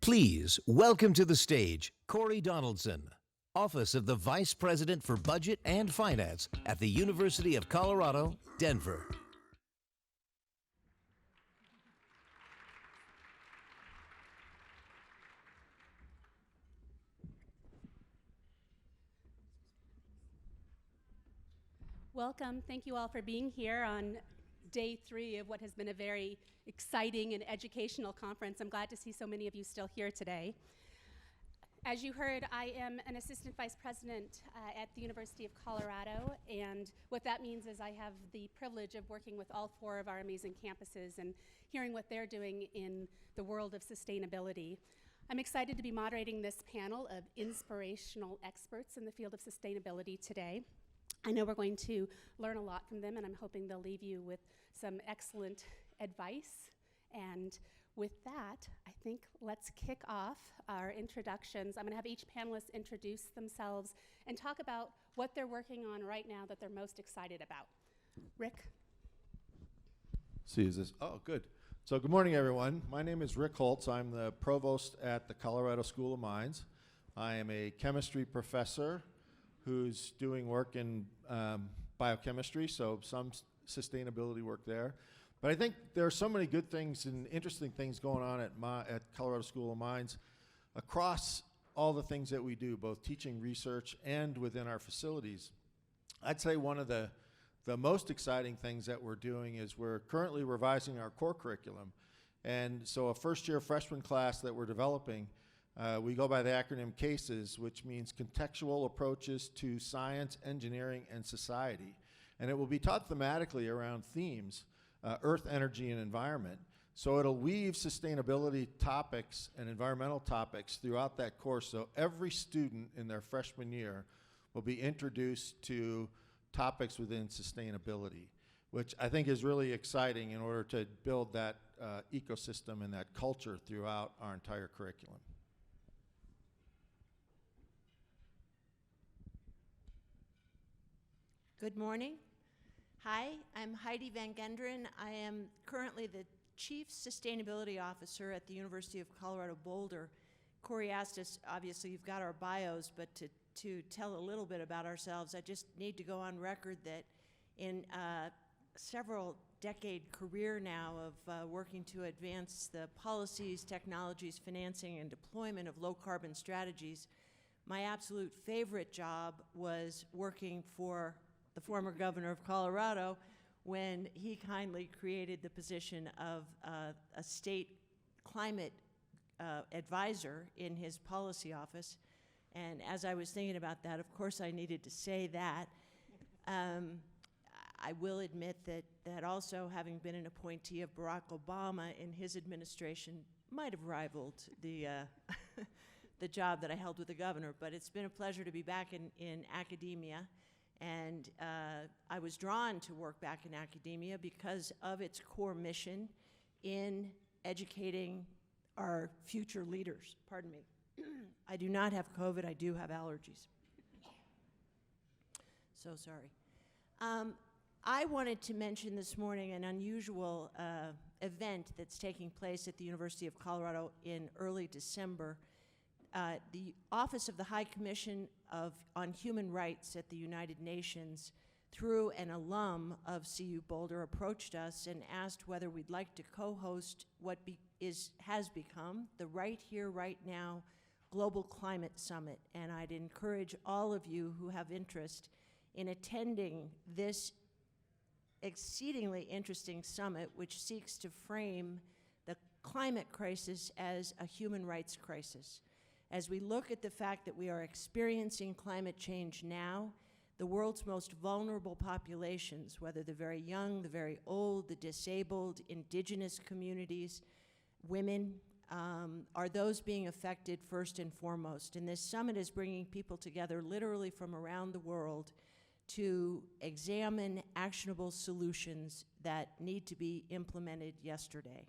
Please welcome to the stage Corey Donaldson, Office of the Vice President for Budget and Finance at the University of Colorado, Denver. Welcome. Thank you all for being here on day 3 of what has been a very exciting and educational conference. I'm glad to see so many of you still here today. As you heard, I am an assistant vice president at the University of Colorado, and what that means is I have the privilege of working with all 4 of our amazing campuses and hearing what they're doing in the world of sustainability. I'm excited to be moderating this panel of inspirational experts in the field of sustainability today. I know we're going to learn a lot from them, and I'm hoping they'll leave you with some excellent advice. And with that, I think let's kick off our introductions. I'm going to have each panelist introduce themselves and talk about what they're working on right now that they're most excited about. Rick? See, is this? Oh, good. So good morning, everyone. My name is Rick Holtz. I'm the provost at the Colorado School of Mines. I am a chemistry professor who's doing work in biochemistry, so some sustainability work there. But I think there are so many good things and interesting things going on at Colorado School of Mines across all the things that we do, both teaching, research, and within our facilities. I'd say one of the most exciting things that we're doing is we're currently revising our core curriculum. And so a first-year freshman class that we're developing, we go by the acronym CASES, which means Contextual Approaches to Science, Engineering, and Society. And it will be taught thematically around themes, Earth, Energy, and Environment. So it'll weave sustainability topics and environmental topics throughout that course. So every student in their freshman year will be introduced to topics within sustainability, which I think is really exciting in order to build that ecosystem and that culture throughout our entire curriculum. Good morning. Hi, I'm Heidi Van Genderen. I am currently the Chief Sustainability Officer at the University of Colorado Boulder. Corey asked us, obviously you've got our bios, but to tell a little bit about ourselves, I just need to go on record that in several decade career now of working to advance the policies, technologies, financing, and deployment of low carbon strategies, my absolute favorite job was working for the former governor of Colorado when he kindly created the position of a state climate advisor in his policy office. And as I was thinking about that, of course I needed to say that. I will admit that also having been an appointee of Barack Obama in his administration might have rivaled the the job that I held with the governor, but it's been a pleasure to be back in academia. And I was drawn to work back in academia because of its core mission in educating our future leaders. Pardon me. I do not have COVID, I do have allergies. So sorry. I wanted to mention this morning an unusual event that's taking place at the University of Colorado in early December. The Office of the High Commission on Human Rights at the United Nations, through an alum of CU Boulder, approached us and asked whether we'd like to co-host what has become the Right Here, Right Now Global Climate Summit. And I'd encourage all of you who have interest in attending this exceedingly interesting summit, which seeks to frame the climate crisis as a human rights crisis. As we look at the fact that we are experiencing climate change now, the world's most vulnerable populations, whether the very young, the very old, the disabled, indigenous communities, women, are those being affected first and foremost. And this summit is bringing people together literally from around the world to examine actionable solutions that need to be implemented yesterday.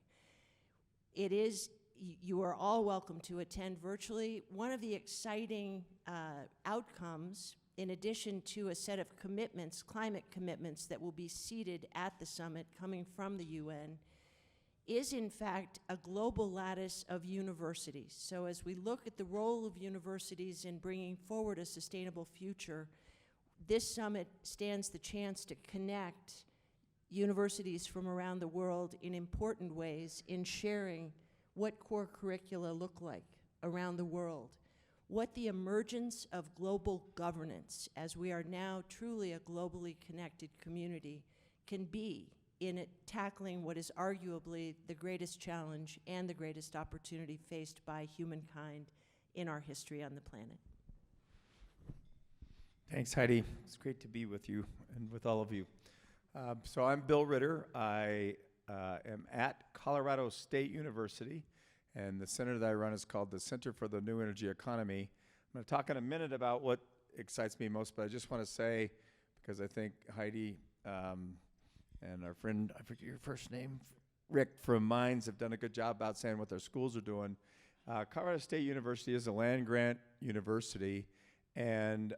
You are all welcome to attend virtually. One of the exciting outcomes, in addition to a set of commitments, climate commitments that will be seated at the summit coming from the UN, is in fact a global lattice of universities. So as we look at the role of universities in bringing forward a sustainable future, this summit stands the chance to connect universities from around the world in important ways in sharing what core curricula look like around the world, what the emergence of global governance, as we are now truly a globally connected community, can be in it tackling what is arguably the greatest challenge and the greatest opportunity faced by humankind in our history on the planet. Thanks, Heidi. It's great to be with you and with all of you. So I'm Bill Ritter. I am at Colorado State University, and the center that I run is called the Center for the New Energy Economy. I'm going to talk in a minute about what excites me most, but I just want to say, because I think Heidi and our friend, I forget your first name, Rick from Mines, have done a good job about saying what their schools are doing. Colorado State University is a land-grant university, and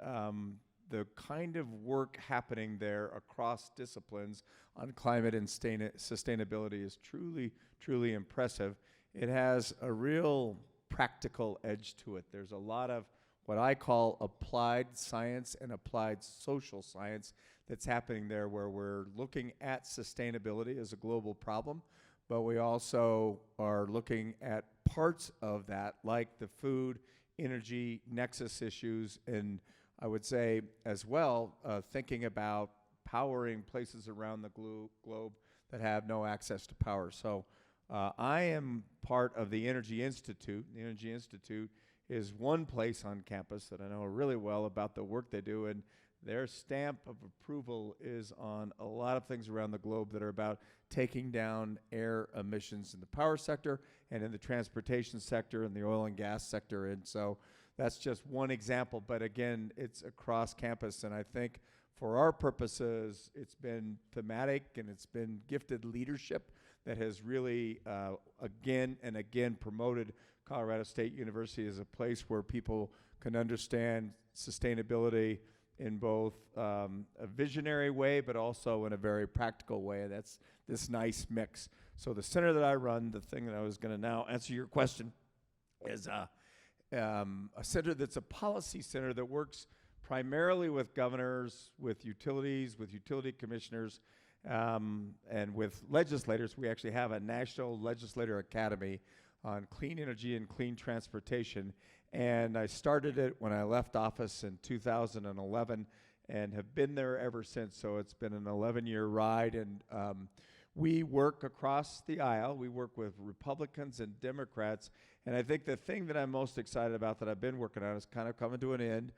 the kind of work happening there across disciplines on climate and sustainability is truly, truly impressive. It has a real practical edge to it. There's a lot of what I call applied science and applied social science that's happening there, where we're looking at sustainability as a global problem, but we also are looking at parts of that, like the food, energy, nexus issues, and I would say as well, thinking about powering places around the globe that have no access to power. So I am part of the Energy Institute. The Energy Institute is one place on campus that I know really well about the work they do, and their stamp of approval is on a lot of things around the globe that are about taking down air emissions in the power sector and in the transportation sector and the oil and gas sector. And so that's just one example, but again, it's across campus, and I think for our purposes, it's been thematic and it's been gifted leadership that has really again and again promoted Colorado State University as a place where people can understand sustainability in both a visionary way, but also in a very practical way. That's this nice mix. So the center that I run, the thing that I was going to now answer your question, is a center that's a policy center that works primarily with governors, with utilities, with utility commissioners, and with legislators. We actually have a National Legislator Academy on clean energy and clean transportation. And I started it when I left office in 2011 and have been there ever since. So it's been an 11-year ride. And we work across the aisle. We work with Republicans and Democrats. And I think the thing that I'm most excited about that I've been working on is kind of coming to an end.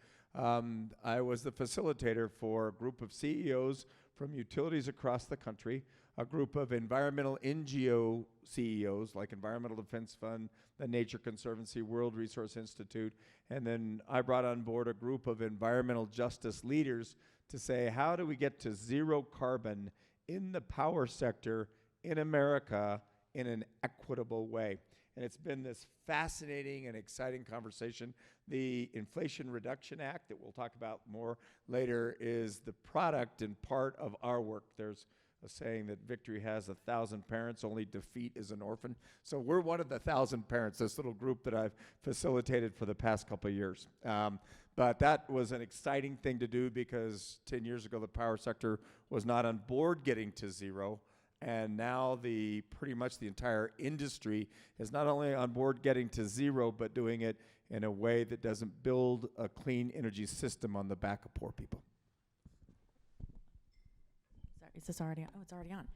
I was the facilitator for a group of CEOs from utilities across the country, a group of environmental NGO CEOs like Environmental Defense Fund, the Nature Conservancy, World Resource Institute, and then I brought on board a group of environmental justice leaders to say, how do we get to zero carbon in the power sector in America in an equitable way? And it's been this fascinating and exciting conversation. The Inflation Reduction Act that we'll talk about more later is the product and part of our work. There's a saying that victory has 1,000 parents, only defeat is an orphan. So we're one of the 1,000 parents, this little group that I've facilitated for the past couple of years. But that was an exciting thing to do because 10 years ago, the power sector was not on board getting to zero. And now pretty much the entire industry is not only on board getting to zero, but doing it in a way that doesn't build a clean energy system on the back of poor people. Sorry, is this already on? Oh, it's already on.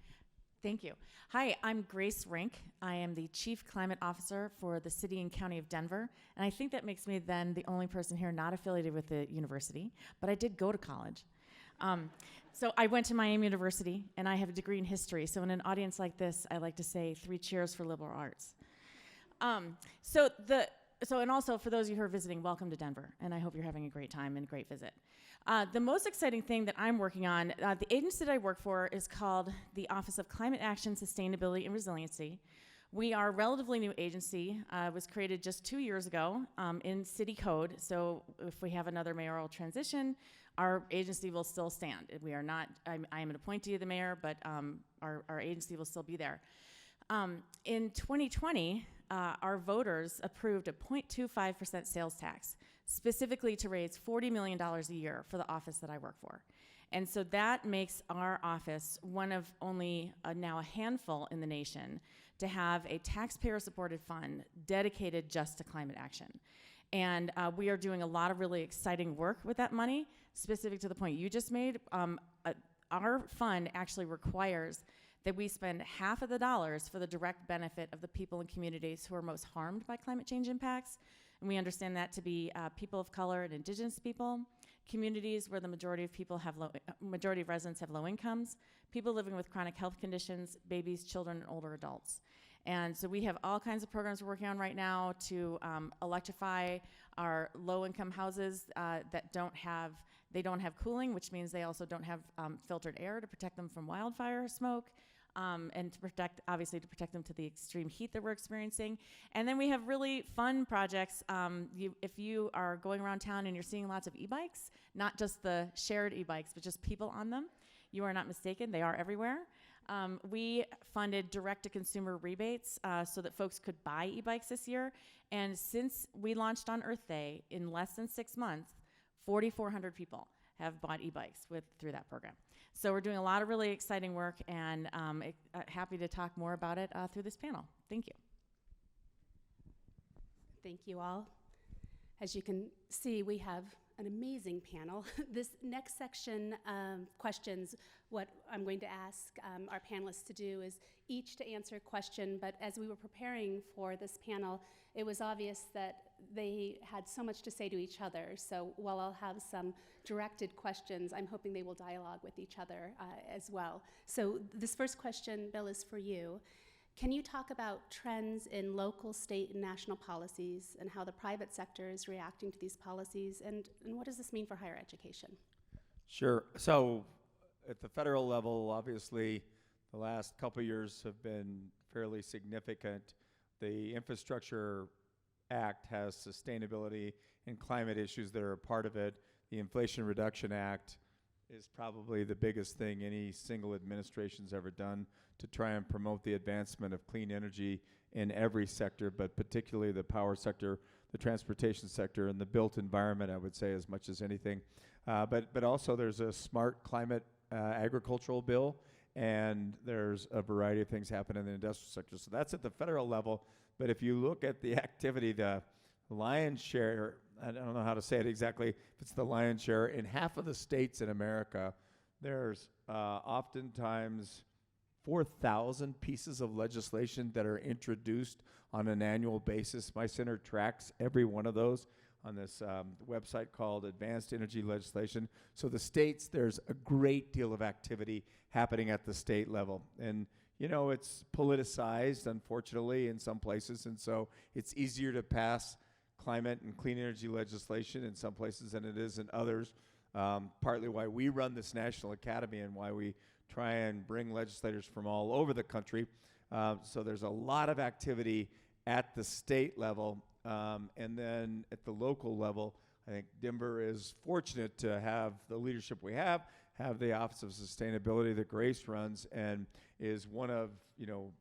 Thank you. Hi, I'm Grace Rink. I am the Chief Climate Officer for the City and County of Denver. And I think that makes me then the only person here not affiliated with the university, but I did go to college. So I went to Miami University, and I have a degree in history. So in an audience like this, I like to say 3 cheers for liberal arts. And also for those of you who are visiting, welcome to Denver, and I hope you're having a great time and a great visit. The most exciting thing that I'm working on, the agency that I work for is called the Office of Climate Action, Sustainability, and Resiliency. We are a relatively new agency. It was created just 2 years ago in city code. So if we have another mayoral transition, our agency will still stand. We are not, I am an appointee of the mayor, but our agency will still be there. In 2020, our voters approved a 0.25% sales tax, specifically to raise $40 million a year for the office that I work for. And so that makes our office one of only now a handful in the nation to have a taxpayer-supported fund dedicated just to climate action. And we are doing a lot of really exciting work with that money, specific to the point you just made. Our fund actually requires that we spend half of the dollars for the direct benefit of the people and communities who are most harmed by climate change impacts. And we understand that to be people of color and indigenous people, communities where the majority of residents have low incomes, people living with chronic health conditions, babies, children, and older adults. And so we have all kinds of programs we're working on right now to electrify our low-income houses that don't have cooling, which means they also don't have filtered air to protect them from wildfire smoke, and to protect them to the extreme heat that we're experiencing. And then we have really fun projects. If you are going around town and you're seeing lots of e-bikes, not just the shared e-bikes, but just people on them, you are not mistaken, they are everywhere. We funded direct-to-consumer rebates so that folks could buy e-bikes this year. And since we launched on Earth Day, in less than 6 months, 4,400 people have bought e-bikes through that program. So we're doing a lot of really exciting work, and happy to talk more about it through this panel. Thank you. Thank you all. As you can see, we have an amazing panel. This next section questions, what I'm going to ask our panelists to do is each to answer a question, but as we were preparing for this panel, it was obvious that they had so much to say to each other. So while I'll have some directed questions, I'm hoping they will dialogue with each other as well. So this first question, Bill, is for you. Can you talk about trends in local, state, and national policies and how the private sector is reacting to these policies, and what does this mean for higher education? Sure. So at the federal level, obviously, the last couple years have been fairly significant. The Infrastructure Act has sustainability and climate issues that are a part of it. The Inflation Reduction Act is probably the biggest thing any single administration's ever done to try and promote the advancement of clean energy in every sector, but particularly the power sector, the transportation sector, and the built environment, I would say, as much as anything. But also there's a smart climate agricultural bill, and there's a variety of things happening in the industrial sector. So that's at the federal level. But if you look at the activity, the lion's share, I don't know how to say it exactly, if it's the lion's share, in half of the states in America, there's oftentimes 4,000 pieces of legislation that are introduced on an annual basis. My center tracks every one of those on this website called Advanced Energy Legislation. So the states, there's a great deal of activity happening at the state level. And you know, it's politicized, unfortunately, in some places, and so it's easier to pass climate and clean energy legislation in some places than it is in others. Partly why we run this National Academy and why we try and bring legislators from all over the country. So there's a lot of activity at the state level, and then at the local level, I think Denver is fortunate to have the leadership we have the Office of Sustainability that Grace runs, and is one of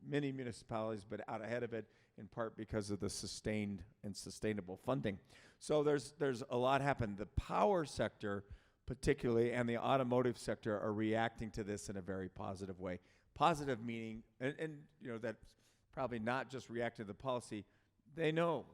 many municipalities, but out ahead of it in part because of the sustained and sustainable funding. So there's a lot happened. The power sector particularly and the automotive sector are reacting to this in a very positive way. Positive meaning, and that's probably not just reacting to the policy. They know,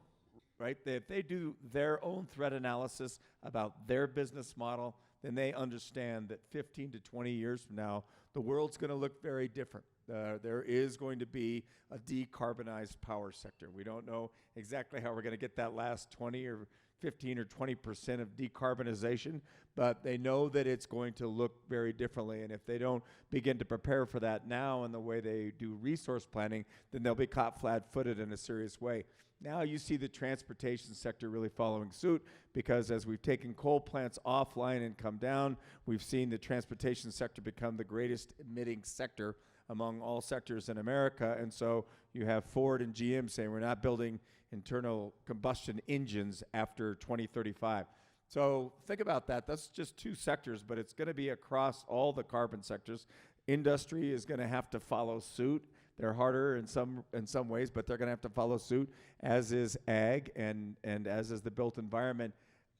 right? If they do their own threat analysis about their business model, then they understand that 15 to 20 years from now, the world's going to look very different. There is going to be a decarbonized power sector. We don't know exactly how we're going to get that last 20 or 15 or 20% of decarbonization, but they know that it's going to look very differently. And if they don't begin to prepare for that now in the way they do resource planning, then they'll be caught flat-footed in a serious way. Now you see the transportation sector really following suit, because as we've taken coal plants offline and come down, we've seen the transportation sector become the greatest emitting sector among all sectors in America. And so you have Ford and GM saying we're not building internal combustion engines after 2035. So think about that. That's just two sectors, but it's going to be across all the carbon sectors. Industry is going to have to follow suit. They're harder in some ways, but they're going to have to follow suit, as is ag and as is the built environment.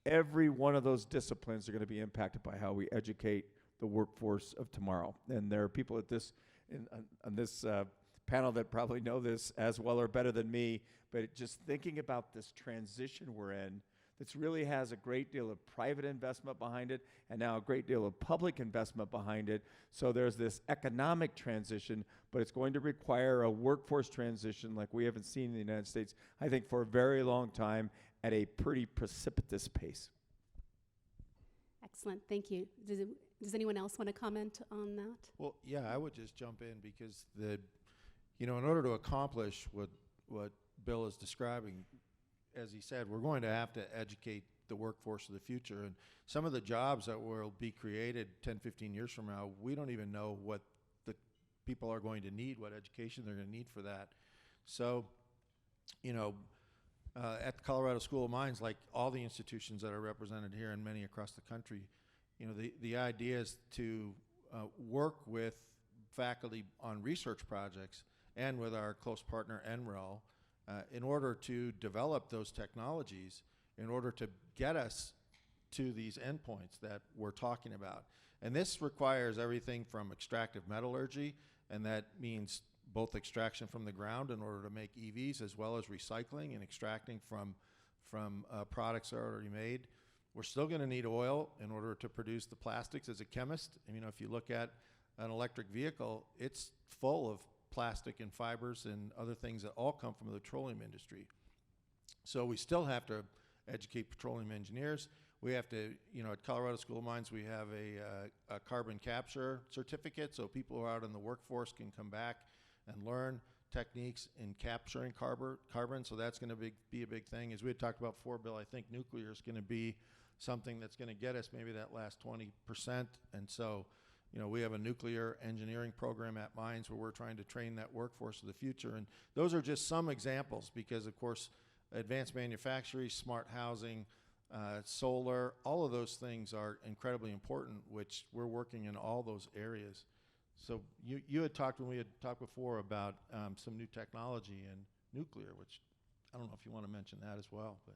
Every one of those disciplines are going to be impacted by how we educate the workforce of tomorrow. And there are people at this on this panel that probably know this as well or better than me, but just thinking about this transition we're in, that really has a great deal of private investment behind it and now a great deal of public investment behind it. So there's this economic transition, but it's going to require a workforce transition like we haven't seen in the United States, I think, for a very long time at a pretty precipitous pace. Excellent, thank you. Does anyone else want to comment on that? Well, yeah, I would just jump in because in order to accomplish what Bill is describing, as he said, we're going to have to educate the workforce of the future. And some of the jobs that will be created 10, 15 years from now, we don't even know what the people are going to need, what education they're going to need for that. So, at the Colorado School of Mines, like all the institutions that are represented here and many across the country, the idea is to work with faculty on research projects and with our close partner NREL in order to develop those technologies in order to get us to these endpoints that we're talking about. And this requires everything from extractive metallurgy, and that means both extraction from the ground in order to make EVs, as well as recycling and extracting from products that are already made. We're still going to need oil in order to produce the plastics. As a chemist, if you look at an electric vehicle, it's full of plastic and fibers and other things that all come from the petroleum industry. So we still have to educate petroleum engineers. We have to, at Colorado School of Mines, we have a carbon capture certificate, so people who are out in the workforce can come back and learn techniques in capturing carbon. So that's going to be a big thing. As we had talked about before, Bill, I think nuclear is going to be something that's going to get us maybe that last 20%. And so, we have a nuclear engineering program at Mines where we're trying to train that workforce of the future. And those are just some examples because, of course, advanced manufacturing, smart housing, solar, all of those things are incredibly important, which we're working in all those areas. So you had talked, when we had talked before, about some new technology in nuclear, which I don't know if you want to mention that as well. But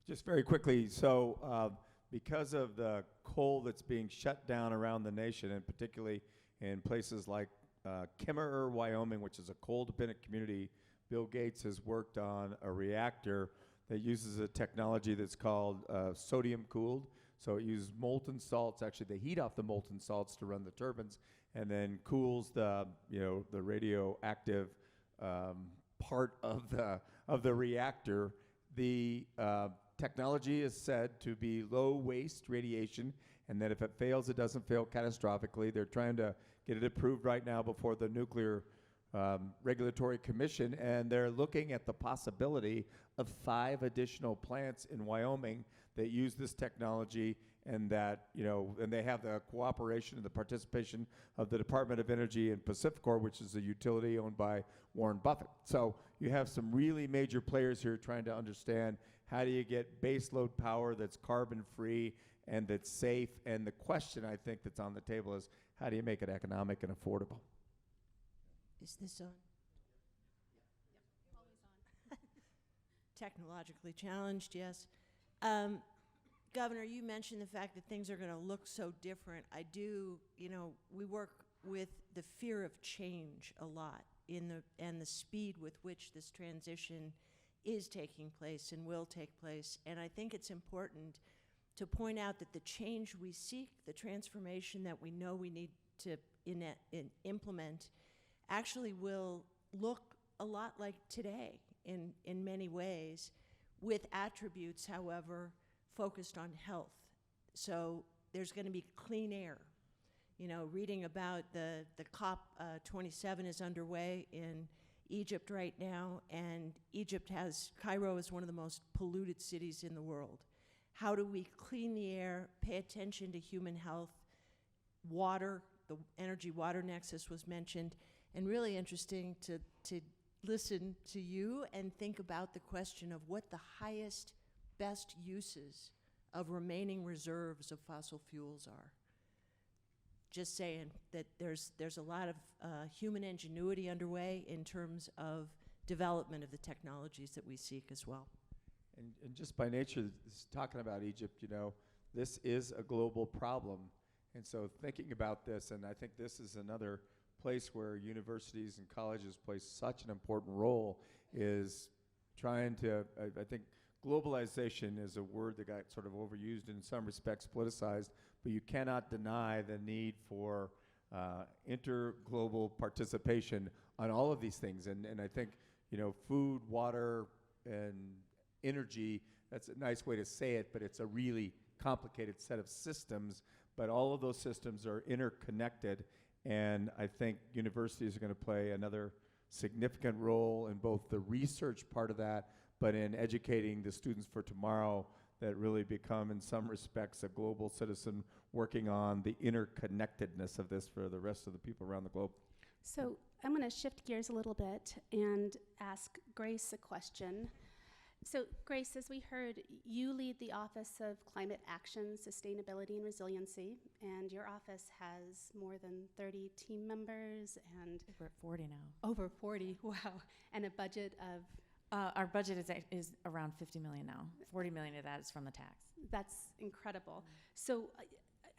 just very quickly, so because of the coal that's being shut down around the nation, and particularly in places like Kemmerer, Wyoming, which is a coal-dependent community, Bill Gates has worked on a reactor that uses a technology that's called sodium-cooled. So it uses molten salts. Actually, they heat off the molten salts to run the turbines, and then cools the the radioactive part of the reactor. The technology is said to be low waste radiation, and that if it fails, it doesn't fail catastrophically. They're trying to get it approved right now before the Nuclear Regulatory Commission, and they're looking at the possibility of 5 additional plants in Wyoming that use this technology, and that, and they have the cooperation and the participation of the Department of Energy and Pacificor, which is a utility owned by Warren Buffett. So you have some really major players here trying to understand how do you get baseload power that's carbon-free and that's safe, and the question I think that's on the table is how do you make it economic and affordable? Is this on? Yep, always on. Technologically challenged, yes. Governor, you mentioned the fact that things are going to look so different. I do, we work with the fear of change a lot and the speed with which this transition is taking place and will take place. And I think it's important to point out that the change we seek, the transformation that we know we need to implement, actually will look a lot like today in many ways, with attributes, however, focused on health. So there's going to be clean air. Reading about the COP27 is underway in Egypt right now, and Cairo is one of the most polluted cities in the world. How do we clean the air, pay attention to human health, water, the energy-water nexus was mentioned, and really interesting to listen to you and think about the question of what the highest, best uses of remaining reserves of fossil fuels are. just saying that there's a lot of human ingenuity underway in terms of development of the technologies that we seek as well. And just by nature, talking about Egypt, this is a global problem. And so thinking about this, and I think this is another place where universities and colleges play such an important role, is trying to, I think globalization is a word that got sort of overused, in some respects politicized, but you cannot deny the need for interglobal participation on all of these things. And I think, food, water, and energy, that's a nice way to say it, but it's a really complicated set of systems, but all of those systems are interconnected, and I think universities are going to play another significant role in both the research part of that, but in educating the students for tomorrow that really become, in some respects, a global citizen working on the interconnectedness of this for the rest of the people around the globe. So I'm going to shift gears a little bit and ask Grace a question. So Grace, as we heard, you lead the Office of Climate Action, Sustainability, and Resiliency, and your office has more than 30 team members and We're at 40 now. over 40, wow, and a budget of, Our budget is around 50 million now. 40 million of that is from the tax. that's incredible. So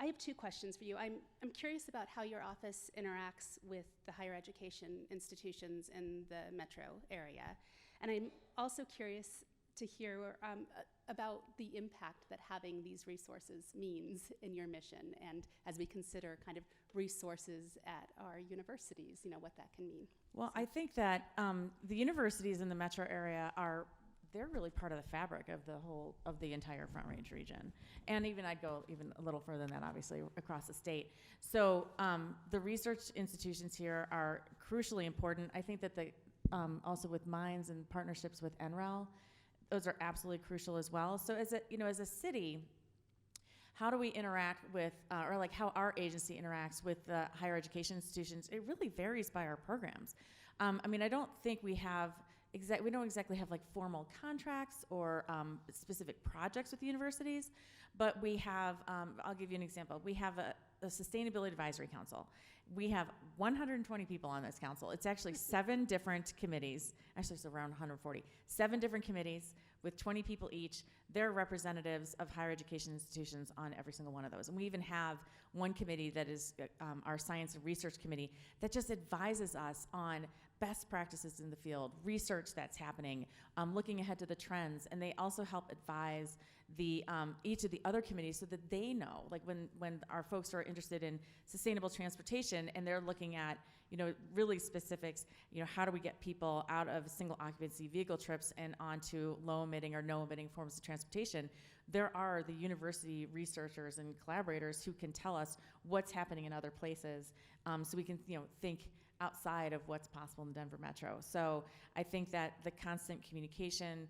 I have two questions for you. I'm curious about how your office interacts with the higher education institutions in the metro area. And I'm also curious to hear about the impact that having these resources means in your mission, and as we consider kind of resources at our universities, what that can mean. Well, I think that the universities in the metro area they're really part of the fabric of the entire Front Range region. And I'd go even a little further than that, obviously, across the state. So the research institutions here are crucially important. I think that also with mines and partnerships with NREL, those are absolutely crucial as well. So as a city, how do we interact with, or like how our agency interacts with the higher education institutions? It really varies by our programs. I don't think we don't exactly have like formal contracts or specific projects with the universities, but we have, I'll give you an example. We have a Sustainability Advisory Council. We have 120 people on this council. It's actually 7 different committees. Actually, it's around 140. 7 different committees with 20 people each. They're representatives of higher education institutions on every single one of those. And we even have one committee that is our Science and Research Committee that just advises us on best practices in the field, research that's happening, looking ahead to the trends. And they also help advise each of the other committees so that they know, like when our folks are interested in sustainable transportation and they're looking at, really specifics, how do we get people out of single occupancy vehicle trips and onto low emitting or no emitting forms of transportation. There are the university researchers and collaborators who can tell us what's happening in other places, so we can, think outside of what's possible in Denver Metro. So I think that the constant communication,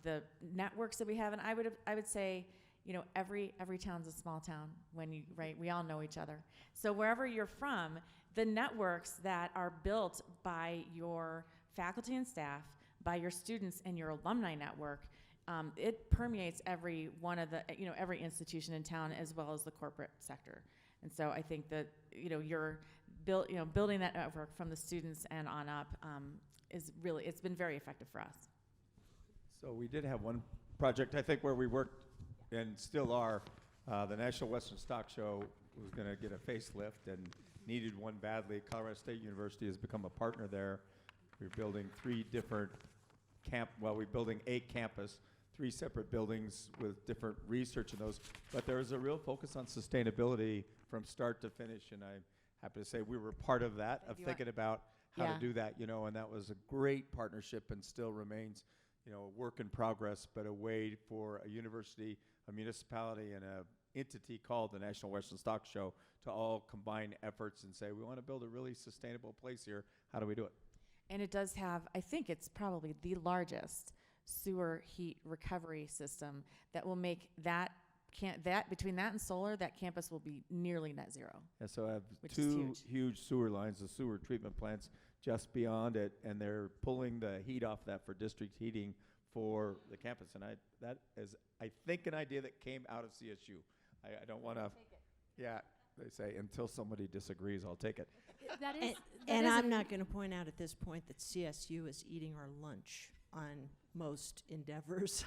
the networks that we have, and I would say, every town's a small town we all know each other. So wherever you're from, the networks that are built by your faculty and staff, by your students and your alumni network, it permeates every one of the, every institution in town as well as the corporate sector. And so I think that, building that network from the students and on up it's been very effective for us. So we did have one project, I think, where we worked, and still are. The National Western Stock Show was going to get a facelift and needed one badly. Colorado State University has become a partner there. We're building 3 different we're building a campus, 3 separate buildings with different research in those. But there is a real focus on sustainability from start to finish, and I'm happy to say we were part of that, of thinking about how to do that, and that was a great partnership and still remains, a work in progress, but a way for a university, a municipality, and a entity called the National Western Stock Show to all combine efforts and say, we want to build a really sustainable place here. How do we do it? And it does have, I think it's probably the largest sewer heat recovery system that will make between that and solar, that campus will be nearly net zero. And so I have Which is 2 huge sewer lines, the sewer treatment plants just beyond it, and they're pulling the heat off that for district heating for the campus. And that is, I think, an idea that came out of CSU. I don't want to, they say, until somebody disagrees, I'll take it. That is, And, that and is I'm a- not going to point out at this point that CSU is eating our lunch on most endeavors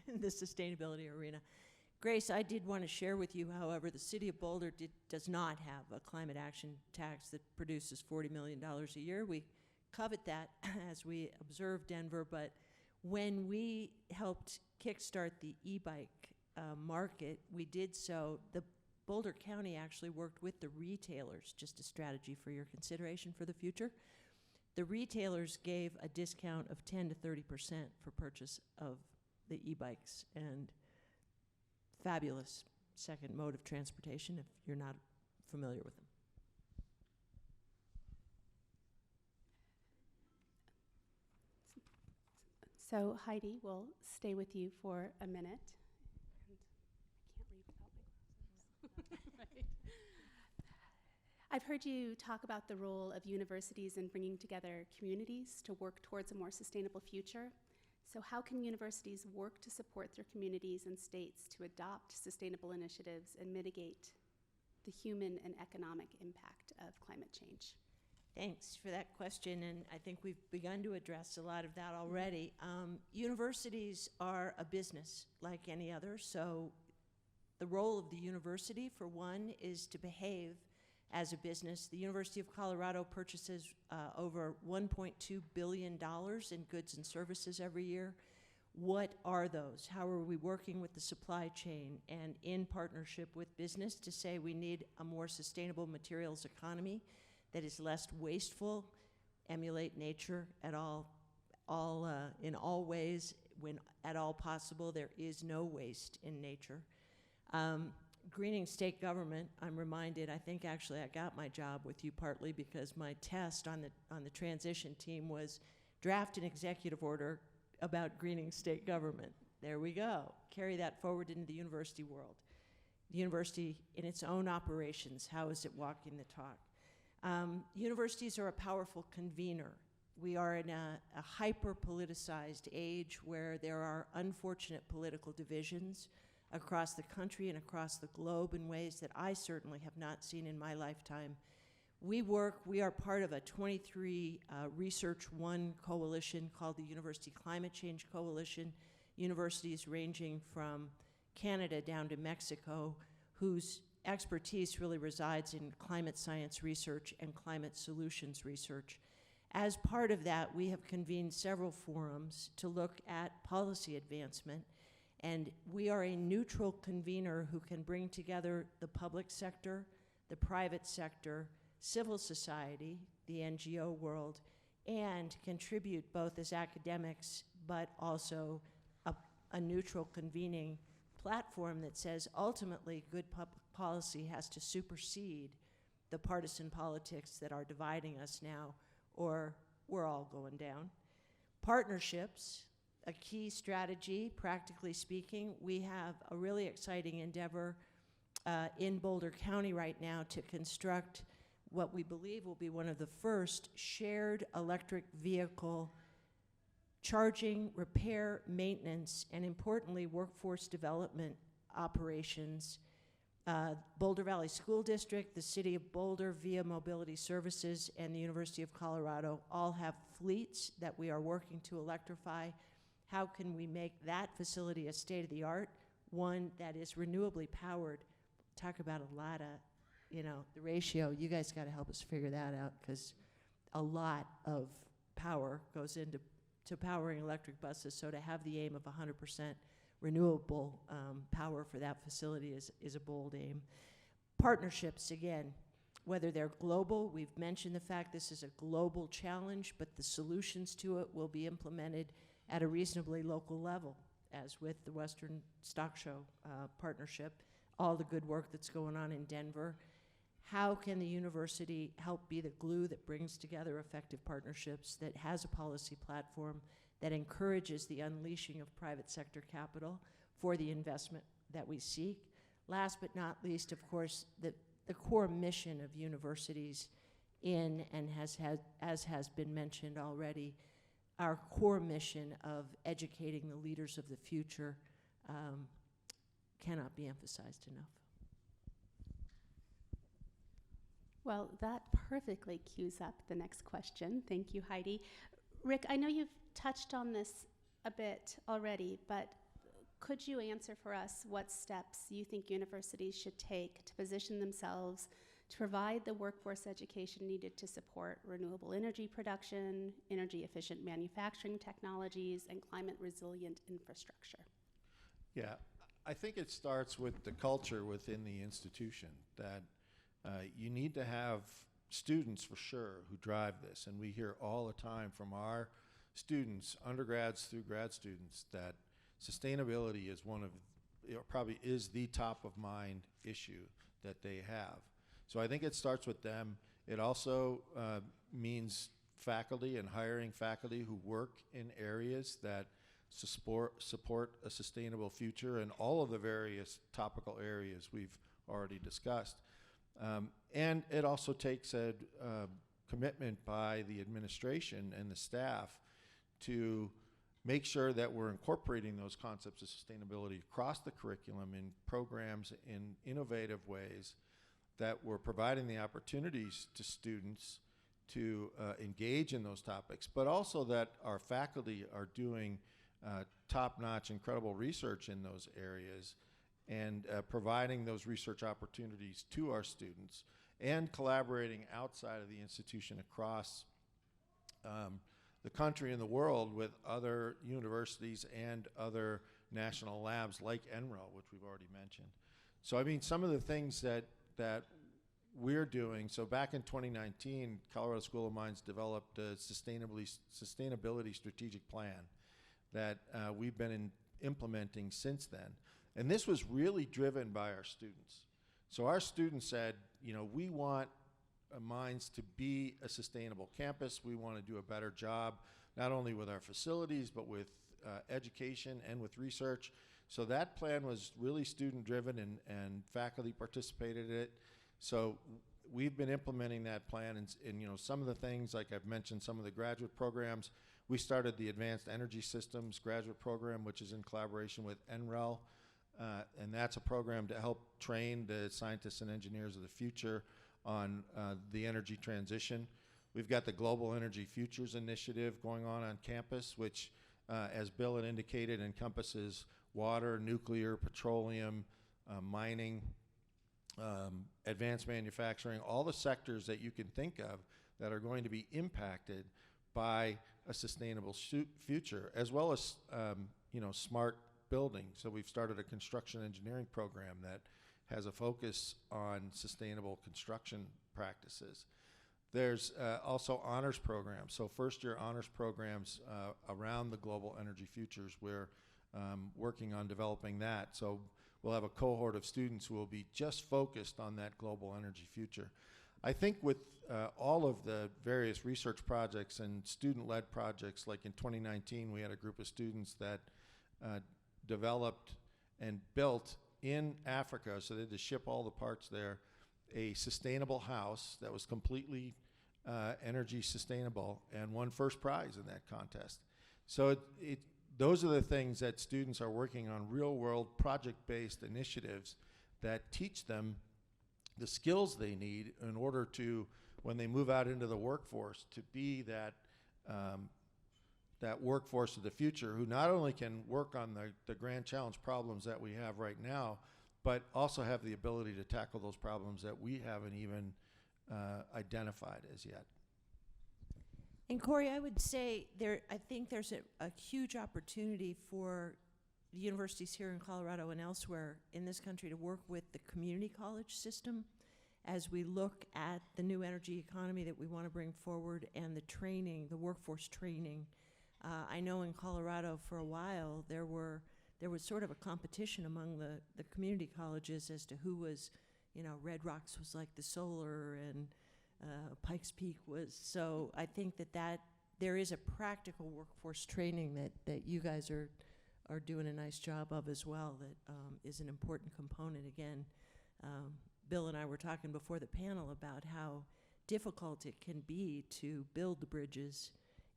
in the sustainability arena. Grace, I did want to share with you, however, the city of Boulder does not have a climate action tax that produces $40 million a year. We covet that as we observe Denver, but when we helped kickstart the e-bike market, we did so. The Boulder County actually worked with the retailers, just a strategy for your consideration for the future. The retailers gave a discount of 10 to 30% for purchase of the e-bikes, and fabulous second mode of transportation if you're not familiar with them. So Heidi, we'll stay with you for a minute. And I can't read without my glasses. Right. I've heard you talk about the role of universities in bringing together communities to work towards a more sustainable future. So how can universities work to support their communities and states to adopt sustainable initiatives and mitigate the human and economic impact of climate change? Thanks for that question, and I think we've begun to address a lot of that already. Universities are a business like any other, so the role of the university, for one, is to behave as a business. The University of Colorado purchases over $1.2 billion in goods and services every year. What are those? How are we working with the supply chain and in partnership with business to say we need a more sustainable materials economy that is less wasteful, emulate nature at in all ways, when at all possible. There is no waste in nature. Greening state government, I'm reminded, I think actually I got my job with you partly because my test on the transition team was draft an executive order about greening state government. There we go. Carry that forward into the university world. The university in its own operations, how is it walking the talk? Universities are a powerful convener. We are in a hyper-politicized age where there are unfortunate political divisions across the country and across the globe in ways that I certainly have not seen in my lifetime. We are part of a 23 Research One coalition called the University Climate Change Coalition, universities ranging from Canada down to Mexico, whose expertise really resides in climate science research and climate solutions research. As part of that, we have convened several forums to look at policy advancement, and we are a neutral convener who can bring together the public sector, the private sector, civil society, the NGO world, and contribute both as academics, but also a neutral convening platform that says ultimately good public policy has to supersede the partisan politics that are dividing us now, or we're all going down. Partnerships, a key strategy, practically speaking. We have a really exciting endeavor in Boulder County right now to construct what we believe will be one of the first shared electric vehicle charging, repair, maintenance, and importantly, workforce development operations. Boulder Valley School District, the City of Boulder via Mobility Services, and the University of Colorado all have fleets that we are working to electrify. How can we make that facility a state-of-the-art, one that is renewably powered? Talk about a lot of, the ratio. You guys got to help us figure that out, because a lot of power goes into powering electric buses. So to have the aim of 100% renewable power for that facility is a bold aim. Partnerships, again, whether they're global, we've mentioned the fact this is a global challenge, but the solutions to it will be implemented at a reasonably local level, as with the Western Stock Show partnership, all the good work that's going on in Denver. How can the university help be the glue that brings together effective partnerships, that has a policy platform that encourages the unleashing of private sector capital for the investment that we seek? Last but not least, of course, the core mission of universities as has been mentioned already, our core mission of educating the leaders of the future cannot be emphasized enough. Well, that perfectly cues up the next question. Thank you, Heidi. Rick, I know you've touched on this a bit already, but could you answer for us what steps you think universities should take to position themselves to provide the workforce education needed to support renewable energy production, energy-efficient manufacturing technologies, and climate-resilient infrastructure? Yeah, I think it starts with the culture within the institution that you need to have students for sure who drive this. And we hear all the time from our students, undergrads through grad students, that sustainability is one of, probably is the top of mind issue that they have. So I think it starts with them. It also means faculty and hiring faculty who work in areas that support a sustainable future in all of the various topical areas we've already discussed. And it also takes a commitment by the administration and the staff to make sure that we're incorporating those concepts of sustainability across the curriculum in programs in innovative ways, that we're providing the opportunities to students to engage in those topics, but also that our faculty are doing top-notch, incredible research in those areas and providing those research opportunities to our students and collaborating outside of the institution across the country and the world with other universities and other national labs like NREL, which we've already mentioned. So I mean, some of the things that we're doing, so back in 2019, Colorado School of Mines developed a sustainability strategic plan that we've been implementing since then. And this was really driven by our students. So our students said, you know, we want Mines to be a sustainable campus. We want to do a better job, not only with our facilities, but with education and with research. So that plan was really student driven and faculty participated in it. So we've been implementing that plan and you know, some of the things, like I've mentioned, some of the graduate programs. We started the Advanced Energy Systems graduate program, which is in collaboration with NREL. And that's a program to help train the scientists and engineers of the future on the energy transition. We've got the Global Energy Futures Initiative going on campus, which, as Bill had indicated, encompasses water, nuclear, petroleum, mining, advanced manufacturing, all the sectors that you can think of that are going to be impacted by a sustainable future, as well as you know, smart building. So we've started a construction engineering program that has a focus on sustainable construction practices. There's also honors programs. So first year honors programs around the global energy futures. We're working on developing that. So we'll have a cohort of students who will be just focused on that global energy future. I think with all of the various research projects and student-led projects, like in 2019, we had a group of students that developed and built in Africa, so they had to ship all the parts there, a sustainable house that was completely energy sustainable and won first prize in that contest. So those are the things that students are working on, real-world project-based initiatives that teach them the skills they need in order to, when they move out into the workforce, to be that that workforce of the future, who not only can work on the grand challenge problems that we have right now, but also have the ability to tackle those problems that we haven't even identified as yet. And Corey, I would say I think there's a huge opportunity for the universities here in Colorado and elsewhere in this country to work with the community college system as we look at the new energy economy that we want to bring forward and the training, the workforce training. I know in Colorado for a while there was sort of a competition among the community colleges as to who was, you know, Red Rocks was like the solar and Pikes Peak was. So I think that there is a practical workforce training that you guys are doing a nice job of as well, that is an important component. Again, Bill and I were talking before the panel about how difficult it can be to build the bridges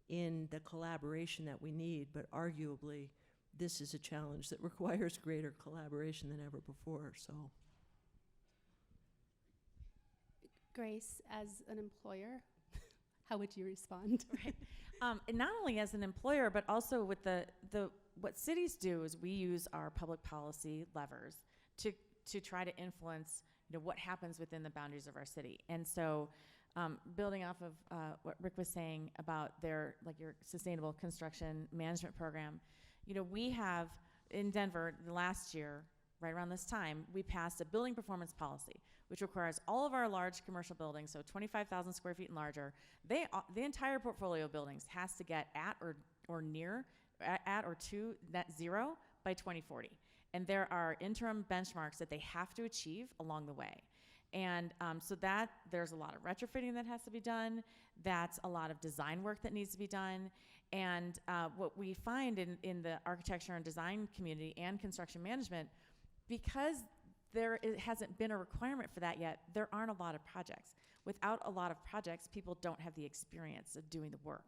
in the collaboration that we need, but arguably this is a challenge that requires greater collaboration than ever before. So, Grace, as an employer, how would you respond? And not only as an employer, but also with what cities do is we use our public policy levers to try to influence, what happens within the boundaries of our city. And so, building off of what Rick was saying about your sustainable construction management program, we have in Denver last year, right around this time, we passed a building performance policy, which requires all of our large commercial buildings, so 25,000 square feet and larger, the entire portfolio of buildings has to get at or to net zero by 2040. And there are interim benchmarks that they have to achieve along the way. And so that there's a lot of retrofitting that has to be done. That's a lot of design work that needs to be done. And what we find in the architecture and design community and construction management, because it hasn't been a requirement for that yet, there aren't a lot of projects. Without a lot of projects, people don't have the experience of doing the work.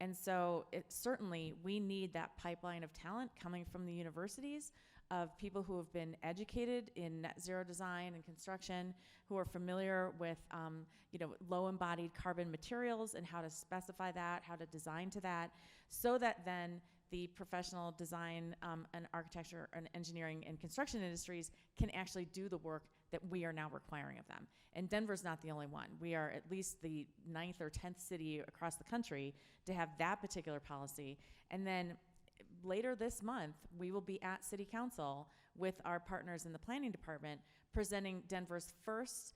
And so certainly we need that pipeline of talent coming from the universities, of people who have been educated in net zero design and construction, who are familiar with low embodied carbon materials and how to specify that, how to design to that, so that then the professional design and architecture and engineering and construction industries can actually do the work that we are now requiring of them. And Denver's not the only one. We are at least the 9th or 10th city across the country to have that particular policy. And then later this month, we will be at City Council with our partners in the planning department presenting Denver's first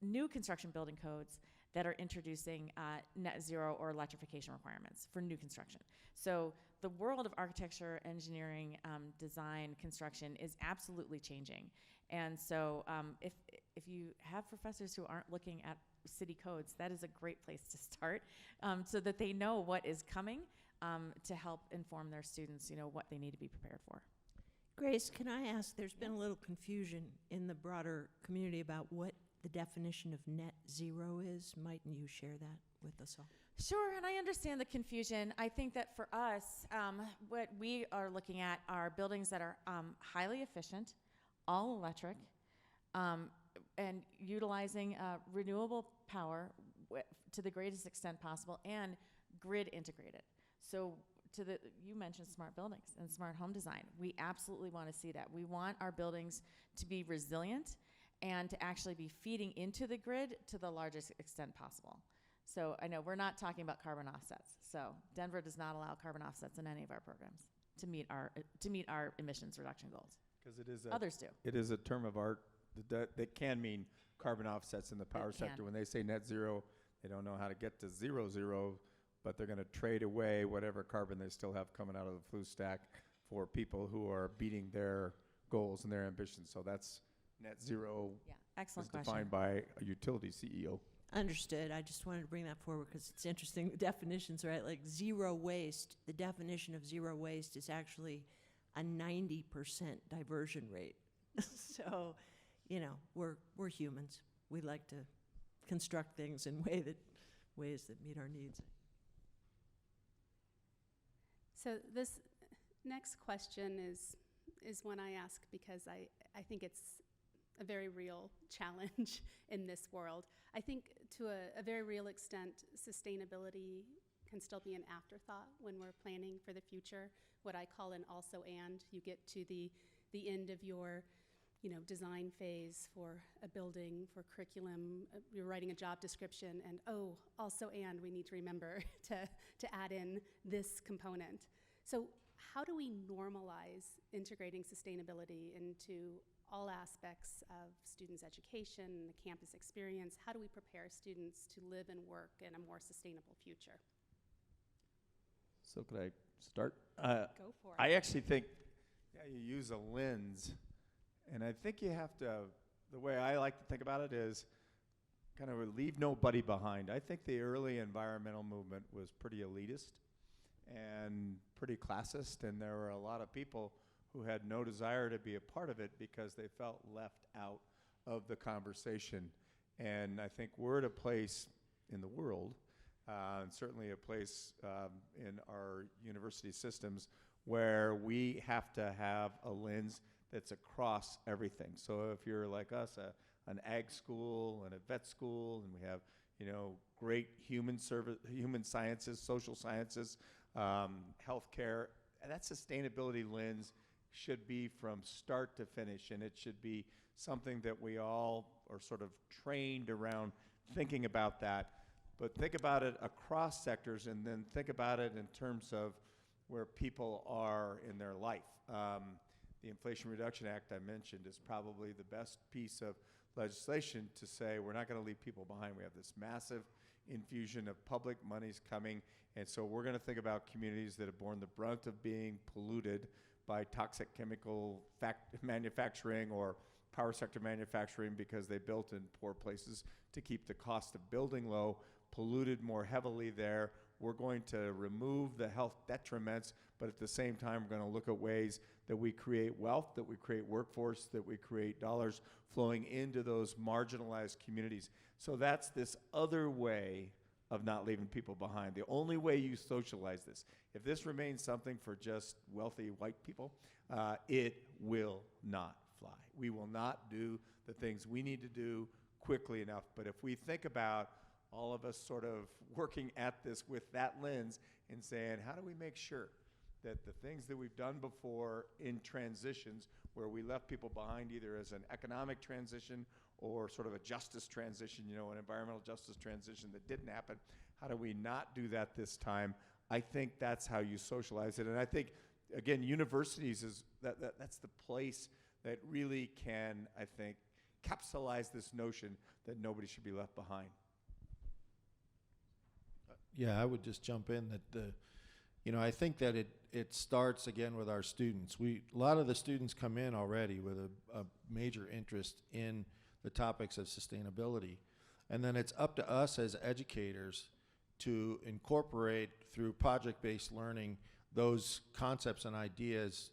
new construction building codes that are introducing net zero or electrification requirements for new construction. So the world of architecture, engineering, design, construction is absolutely changing. And so if you have professors who aren't looking at city codes, that is a great place to start so that they know what is coming to help inform their students, what they need to be prepared for. Grace, can I ask, there's been a little confusion in the broader community about what the definition of net zero is. Mightn't you share that with us all? Sure, and I understand the confusion. I think that for us, what we are looking at are buildings that are highly efficient, all electric, and utilizing renewable power to the greatest extent possible, and grid integrated. So you mentioned smart buildings and smart home design. We absolutely want to see that. We want our buildings to be resilient and to actually be feeding into the grid to the largest extent possible. So I know we're not talking about carbon offsets. So Denver does not allow carbon offsets in any of our programs to meet our emissions reduction goals. Because it is others do. It is a term of art that can mean carbon offsets in the power sector. When they say net zero, they don't know how to get to zero, but they're going to trade away whatever carbon they still have coming out of the flue stack for people who are beating their goals and their ambitions. So that's net zero. Yeah, excellent is question. defined by a utility CEO. Understood. I just wanted to bring that forward because it's interesting. The definitions, right? Like zero waste, the definition of zero waste is actually a 90% diversion rate. So, we're humans. We like to construct things in ways that meet our needs. So this next question is one I ask because I think it's a very real challenge in this world. I think to a very real extent, sustainability can still be an afterthought when we're planning for the future, what I call an also and. You get to the end of your design phase for a building, for curriculum, you're writing a job description, and also and we need to remember to add in this component. So how do we normalize integrating sustainability into all aspects of students' education, the campus experience? How do we prepare students to live and work in a more sustainable future? So could I start? Go for it. I actually think you use a lens, and I think you have to, the way I like to think about it is kind of leave nobody behind. I think the early environmental movement was pretty elitist and pretty classist, and there were a lot of people who had no desire to be a part of it because they felt left out of the conversation. And I think we're at a place in the world, and certainly a place in our university systems, where we have to have a lens that's across everything. So if you're like us, an ag school and a vet school, and we have, great human sciences, social sciences, healthcare, that sustainability lens should be from start to finish, and it should be something that we all are sort of trained around thinking about that. But think about it across sectors, and then think about it in terms of where people are in their life. The Inflation Reduction Act I mentioned is probably the best piece of legislation to say we're not going to leave people behind. We have this massive infusion of public monies coming, and so we're going to think about communities that have borne the brunt of being polluted by toxic chemical manufacturing or power sector manufacturing because they built in poor places to keep the cost of building low, polluted more heavily there. We're going to remove the health detriments, but at the same time, we're going to look at ways that we create wealth, that we create workforce, that we create dollars flowing into those marginalized communities. So that's this other way of not leaving people behind. The only way you socialize this, if this remains something for just wealthy white people, it will not fly. We will not do the things we need to do quickly enough. But if we think about all of us sort of working at this with that lens and saying, how do we make sure that the things that we've done before in transitions where we left people behind either as an economic transition or sort of a justice transition, an environmental justice transition that didn't happen, how do we not do that this time? I think that's how you socialize it. And I think, again, universities that's the place that really can, I think, capsulize this notion that nobody should be left behind. Yeah, I would just jump in that I think that it starts again with our students. A lot of the students come in already with a major interest in the topics of sustainability, and then it's up to us as educators to incorporate through project-based learning those concepts and ideas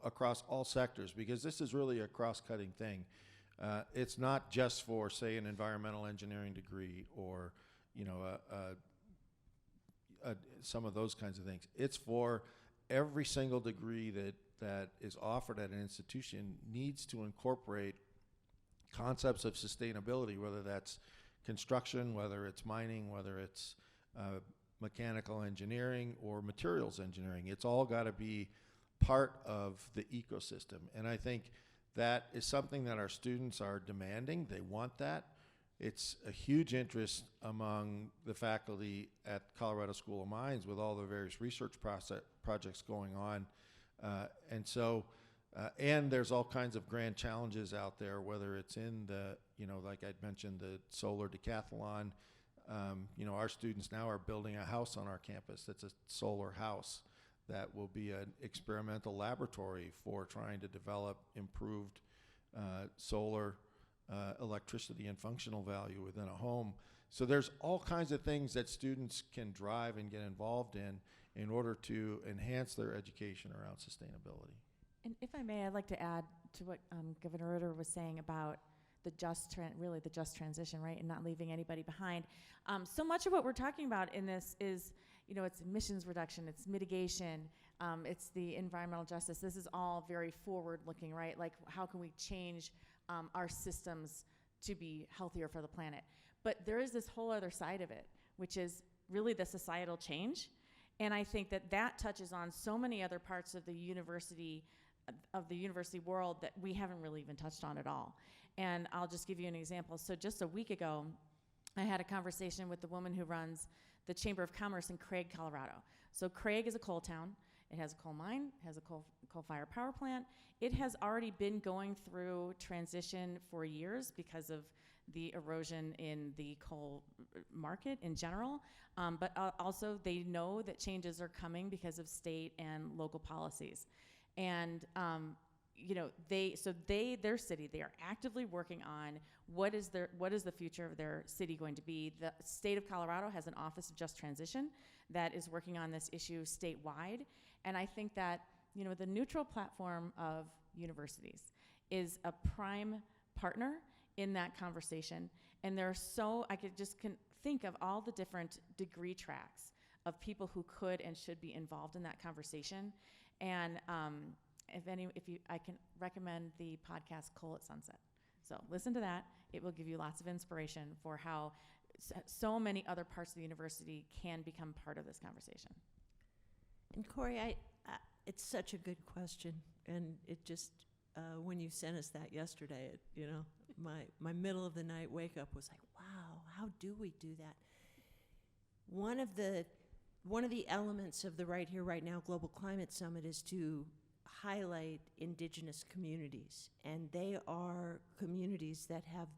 across all sectors, because this is really a cross-cutting thing. It's not just for, say, an environmental engineering degree or some of those kinds of things. It's for every single degree that is offered at an institution needs to incorporate concepts of sustainability, whether that's construction, whether it's mining, whether it's mechanical engineering or materials engineering. It's all got to be part of the ecosystem. And I think that is something that our students are demanding. They want that. It's a huge interest among the faculty at Colorado School of Mines with all the various research projects going on. And there's all kinds of grand challenges out there, whether it's in the, like I'd mentioned, the solar decathlon. Our students now are building a house on our campus that's a solar house that will be an experimental laboratory for trying to develop improved solar electricity and functional value within a home. So there's all kinds of things that students can drive and get involved in order to enhance their education around sustainability. And if I may, I'd like to add to what Governor Ritter was saying about the just transition, right, and not leaving anybody behind. So much of what we're talking about in this is, it's emissions reduction, it's mitigation, it's the environmental justice. This is all very forward-looking, right? Like, how can we change our systems to be healthier for the planet? But there is this whole other side of it, which is really the societal change. And I think that touches on so many other parts of the university world that we haven't really even touched on at all. And I'll just give you an example. So just a week ago, I had a conversation with the woman who runs the Chamber of Commerce in Craig, Colorado. So Craig is a coal town. It has a coal mine, it has a coal-fired power plant. It has already been going through transition for years because of the erosion in the coal market in general. But also they know that changes are coming because of state and local policies. And their city, they are actively working on what is the future of their city going to be. The state of Colorado has an Office of Just Transition that is working on this issue statewide. And I think that, the neutral platform of universities is a prime partner in that conversation. And I can think of all the different degree tracks of people who could and should be involved in that conversation. And I can recommend the podcast Coal at Sunset. So listen to that. It will give you lots of inspiration for how so many other parts of the university can become part of this conversation. And Corey, it's such a good question, and it just when you sent us that yesterday, my middle of the night wake up was like, wow, how do we do that? One of the elements of the Right Here, Right Now Global Climate Summit is to highlight indigenous communities, and they are communities that have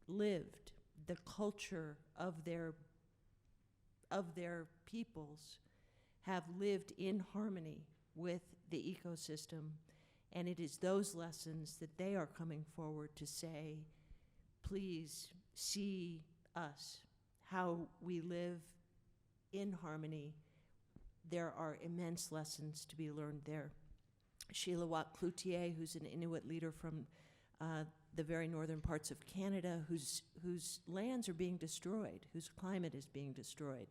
lived the culture of their peoples, have lived in harmony with the ecosystem, and it is those lessons that they are coming forward to say, please see us, how we live in harmony. There are immense lessons to be learned there. Sheila Watt-Cloutier, who's an Inuit leader from the very northern parts of Canada, whose lands are being destroyed, whose climate is being destroyed,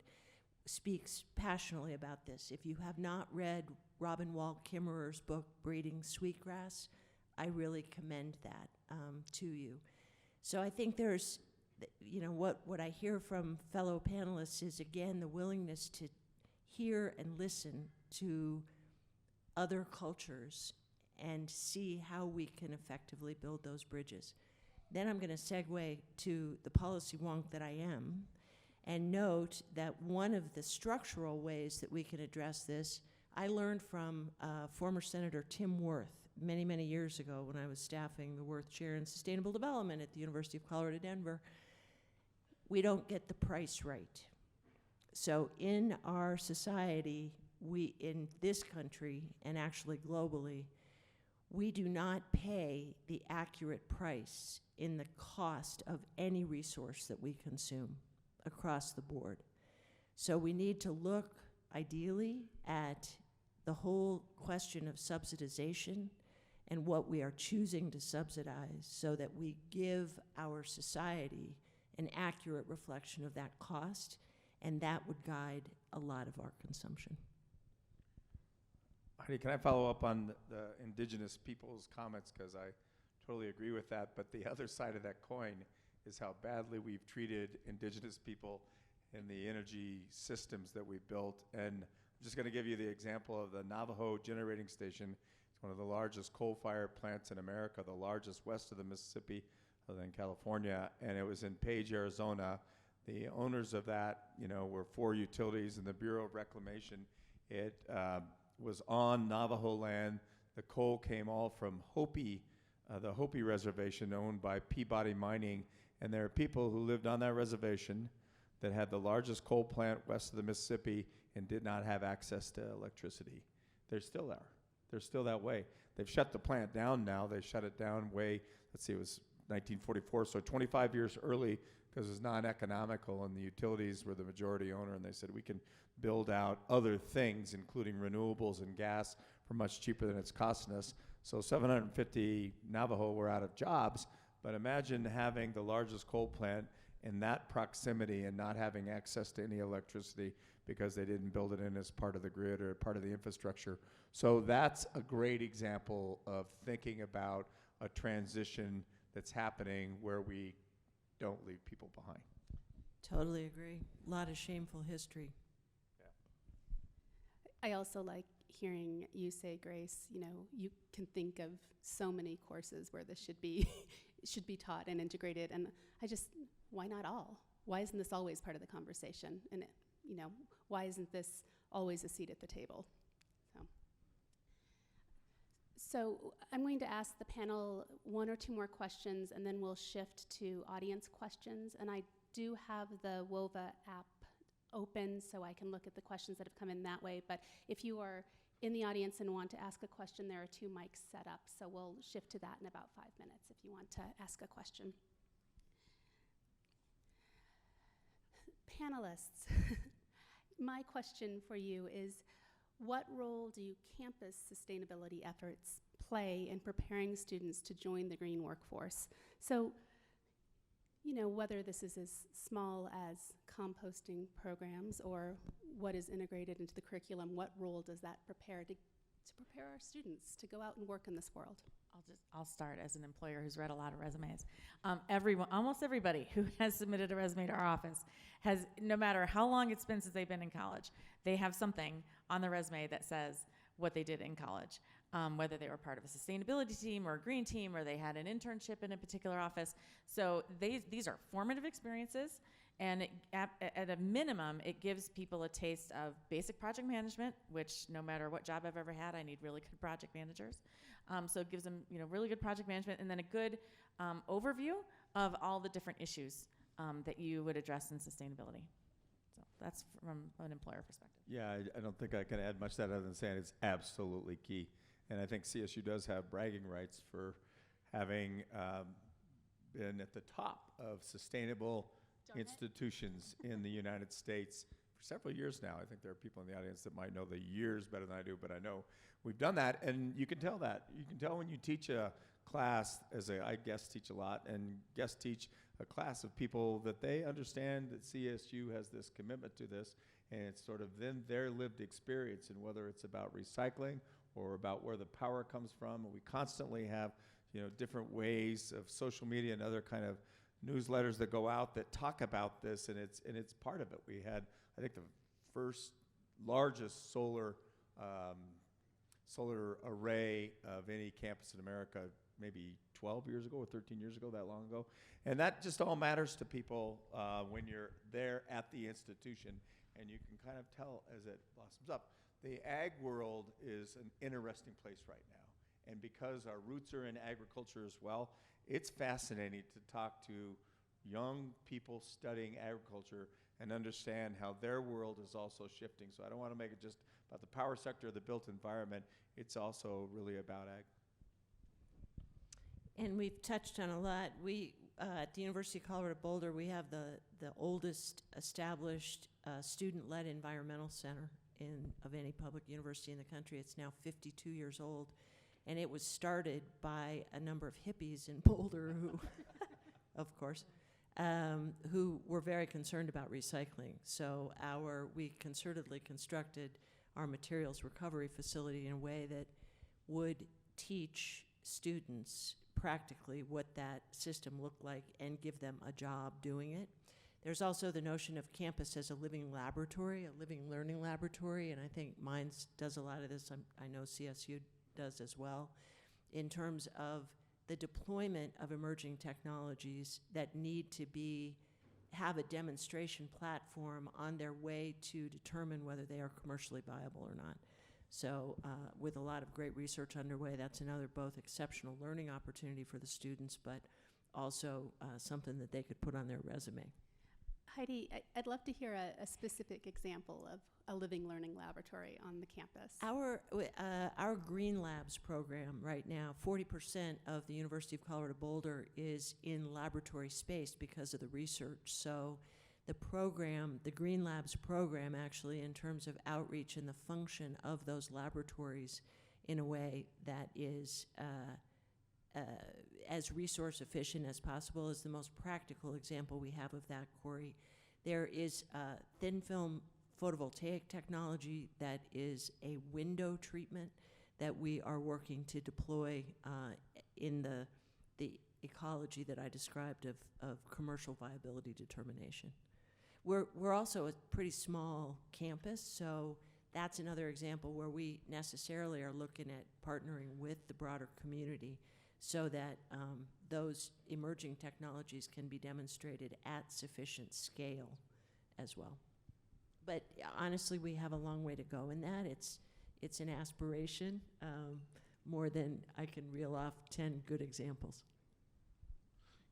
speaks passionately about this. If you have not read Robin Wall Kimmerer's book, Breeding Sweetgrass, I really commend that to you. So I think there's, what I hear from fellow panelists is, again, the willingness to hear and listen to other cultures and see how we can effectively build those bridges. Then I'm going to segue to the policy wonk that I am and note that one of the structural ways that we can address this, I learned from former Senator Tim Wirth many, many years ago when I was staffing the Wirth Chair in Sustainable Development at the University of Colorado, Denver. We don't get the price right. So in our society, in this country, and actually globally, we do not pay the accurate price in the cost of any resource that we consume across the board. So we need to look, ideally, at the whole question of subsidization and what we are choosing to subsidize so that we give our society an accurate reflection of that cost, and that would guide a lot of our consumption. Heidi, can I follow up on the indigenous people's comments, because I totally agree with that, but the other side of that coin is how badly we've treated indigenous people in the energy systems that we've built. And I'm just going to give you the example of the Navajo generating station. It's one of the largest coal-fired plants in America, the largest west of the Mississippi, other than California, and it was in Page, Arizona. The owners of that, were 4 utilities and the Bureau of Reclamation. It was on Navajo land. The coal came all from Hopi, the Hopi Reservation owned by Peabody Mining, and there are people who lived on that reservation that had the largest coal plant west of the Mississippi and did not have access to electricity. They're still there. They're still that way. They've shut the plant down now. They shut it down it was 1944, so 25 years early, because it was non-economical and the utilities were the majority owner, and they said we can build out other things, including renewables and gas, for much cheaper than it's costing us. So 750 Navajo were out of jobs, but imagine having the largest coal plant in that proximity and not having access to any electricity because they didn't build it in as part of the grid or part of the infrastructure. So that's a great example of thinking about a transition that's happening where we don't leave people behind. Totally agree. A lot of shameful history. I also like hearing you say, Grace, you can think of so many courses where this should be should be taught and integrated, and why not all? Why isn't this always part of the conversation? And why isn't this always a seat at the table? So I'm going to ask the panel one or two more questions, and then we'll shift to audience questions. And I do have the WOVA app open so I can look at the questions that have come in that way. But if you are in the audience and want to ask a question, there are 2 mics set up. So we'll shift to that in about 5 minutes if you want to ask a question. Panelists, my question for you is, what role do campus sustainability efforts play in preparing students to join the green workforce? So, whether this is as small as composting programs or what is integrated into the curriculum, what role does that prepare to to prepare our students to go out and work in this world? I'll start as an employer who's read a lot of resumes. Almost everybody who has submitted a resume to our office has, no matter how long it's been since they've been in college, they have something on their resume that says what they did in college, whether they were part of a sustainability team or a green team, or they had an internship in a particular office. So these are formative experiences, and at a minimum, it gives people a taste of basic project management, which no matter what job I've ever had, I need really good project managers. So it gives them, really good project management, and then a good overview of all the different issues that you would address in sustainability. So that's from an employer perspective. Yeah, I don't think I can add much to that other than saying it's absolutely key. And I think CSU does have bragging rights for having been at the top of sustainable institutions in the United States for several years now. I think there are people in the audience that might know the years better than I do, but I know we've done that, and you can tell that. You can tell when you teach a class, I guest teach a lot, and guest teach a class of people that they understand that CSU has this commitment to this, and it's sort of then their lived experience, and whether it's about recycling or about where the power comes from. And we constantly have, different ways of social media and other kind of newsletters that go out that talk about this, and it's part of it. We had, I think, the first largest solar array of any campus in America, maybe 12 years ago or 13 years ago, that long ago. And that just all matters to people when you're there at the institution, and you can kind of tell as it blossoms up. The ag world is an interesting place right now. And because our roots are in agriculture as well, it's fascinating to talk to young people studying agriculture and understand how their world is also shifting. So I don't want to make it just about the power sector or the built environment. It's also really about ag. And we've touched on a lot. We, at the University of Colorado Boulder, we have the oldest established student-led environmental center of any public university in the country. It's now 52 years old, and it was started by a number of hippies in Boulder who, of course, who were very concerned about recycling. So we concertedly constructed our materials recovery facility in a way that would teach students practically what that system looked like and give them a job doing it. There's also the notion of campus as a living laboratory, a living learning laboratory, and I think Mines does a lot of this. I know CSU does as well, in terms of the deployment of emerging technologies that need to have a demonstration platform on their way to determine whether they are commercially viable or not. So with a lot of great research underway, that's another both exceptional learning opportunity for the students, but also something that they could put on their resume. Heidi, I'd love to hear a specific example of a living learning laboratory on the campus. Our Green Labs program right now, 40% of the University of Colorado Boulder is in laboratory space because of the research. So the program, the Green Labs program, actually, in terms of outreach and the function of those laboratories in a way that is as resource efficient as possible, is the most practical example we have of that, Corey. There is thin film photovoltaic technology that is a window treatment that we are working to deploy in the ecology that I described of commercial viability determination. We're also a pretty small campus, so that's another example where we necessarily are looking at partnering with the broader community so that those emerging technologies can be demonstrated at sufficient scale as well. But honestly, we have a long way to go in that. It's an aspiration, more than I can reel off 10 good examples.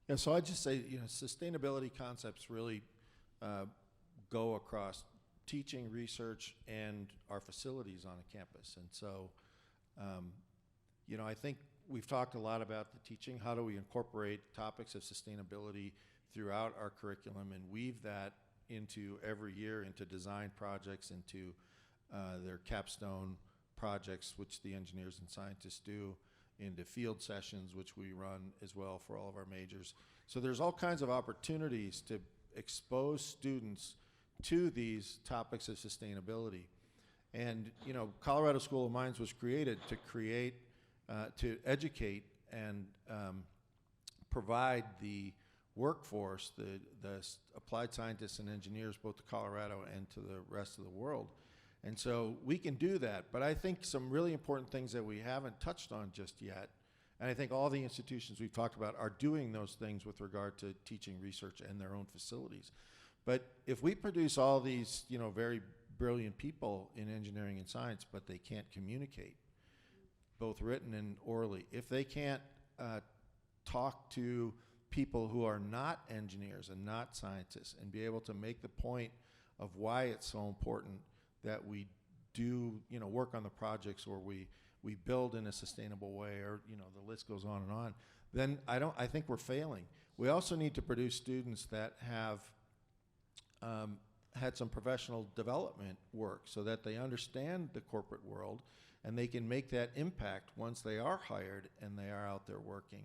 Yeah, so I'd just say, sustainability concepts really go across teaching, research, and our facilities on a campus. And so, I think we've talked a lot about the teaching. How do we incorporate topics of sustainability throughout our curriculum and weave that into every year, into design projects, into their capstone projects, which the engineers and scientists do, into field sessions, which we run as well for all of our majors. So there's all kinds of opportunities to expose students to these topics of sustainability. And, you know, Colorado School of Mines was created to educate and provide the workforce, the applied scientists and engineers, both to Colorado and to the rest of the world. And so we can do that. But I think some really important things that we haven't touched on just yet, and I think all the institutions we've talked about are doing those things with regard to teaching, research, and their own facilities. But if we produce all these, you know, very brilliant people in engineering and science, but they can't communicate, both written and orally, if they can't talk to people who are not engineers and not scientists and be able to make the point of why it's so important that we do, you know, work on the projects, or we build in a sustainable way, or, you know, the list goes on and on, then I think we're failing. We also need to produce students that have had some professional development work so that they understand the corporate world and they can make that impact once they are hired and they are out there working.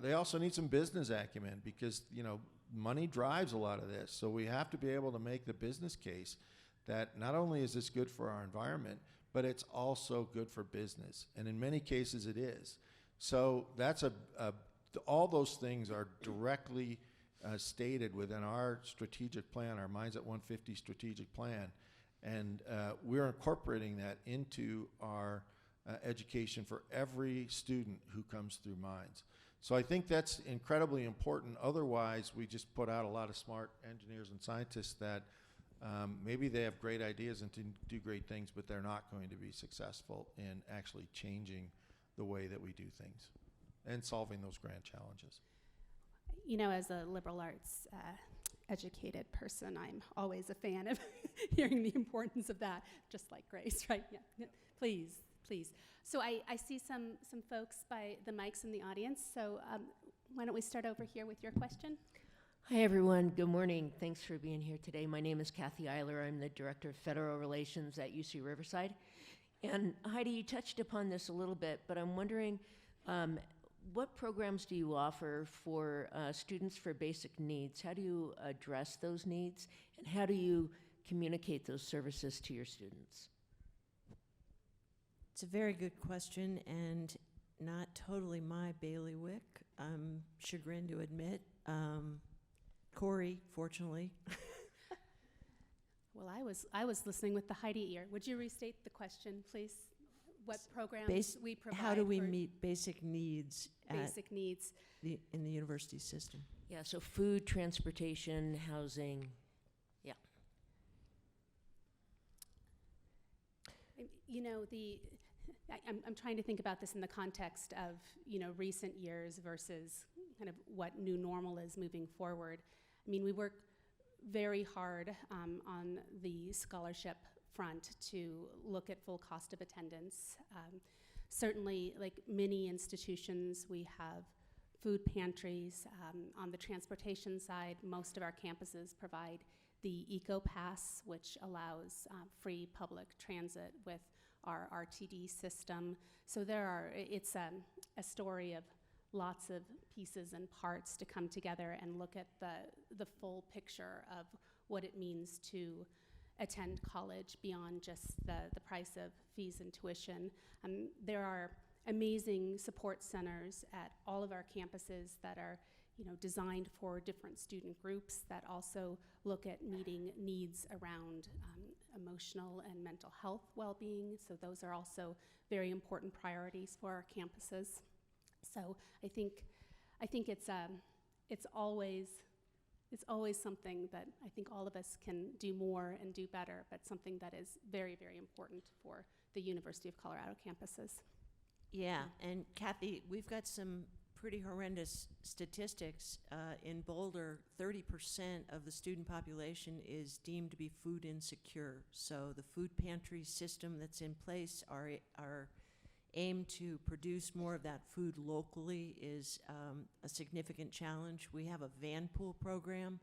They also need some business acumen, because, you know, money drives a lot of this. So we have to be able to make the business case that not only is this good for our environment, but it's also good for business. And in many cases it is. So that's all those things are directly stated within our strategic plan, our Mines at 150 strategic plan. And we're incorporating that into our education for every student who comes through Mines. So I think that's incredibly important. Otherwise, we just put out a lot of smart engineers and scientists that maybe they have great ideas and do great things, but they're not going to be successful in actually changing the way that we do things and solving those grand challenges. You know, as a liberal arts educated person, I'm always a fan of hearing the importance of that, just like Grace, right? Yeah. Please, please. So I see some folks by the mics in the audience, so why don't we start over here with your question? Hi, everyone. Good morning. Thanks for being here today. My name is Kathy Eiler. I'm the Director of Federal Relations at UC Riverside. And Heidi, you touched upon this a little bit, but I'm wondering, what programs do you offer for students for basic needs? How do you address those needs? And how do you communicate those services to your students? It's a very good question, and not totally my bailiwick, I'm chagrined to admit. Corey, fortunately. Well, I was listening with the Heidi ear. Would you restate the question, please? What programs we provide? How do we meet basic needs in the university system? Yeah, so food, transportation, housing, yeah. You know, I'm trying to think about this in the context of, you know, recent years versus kind of what new normal is moving forward. I mean, we work very hard on the scholarship front to look at full cost of attendance. Certainly, like many institutions, we have food pantries. On the transportation side, most of our campuses provide the Eco Pass, which allows free public transit with our RTD system. So it's a story of lots of pieces and parts to come together and look at the full picture of what it means to attend college beyond just the price of fees and tuition. There are amazing support centers at all of our campuses that are, you know, designed for different student groups that also look at meeting needs around emotional and mental health well-being. So those are also very important priorities for our campuses. So I think it's always something that I think all of us can do more and do better, but something that is very, very important for the University of Colorado campuses. Yeah, and Kathy, we've got some pretty horrendous statistics. In Boulder, 30% of the student population is deemed to be food insecure. So the food pantry system that's in place, our aim to produce more of that food locally is a significant challenge. We have a van pool program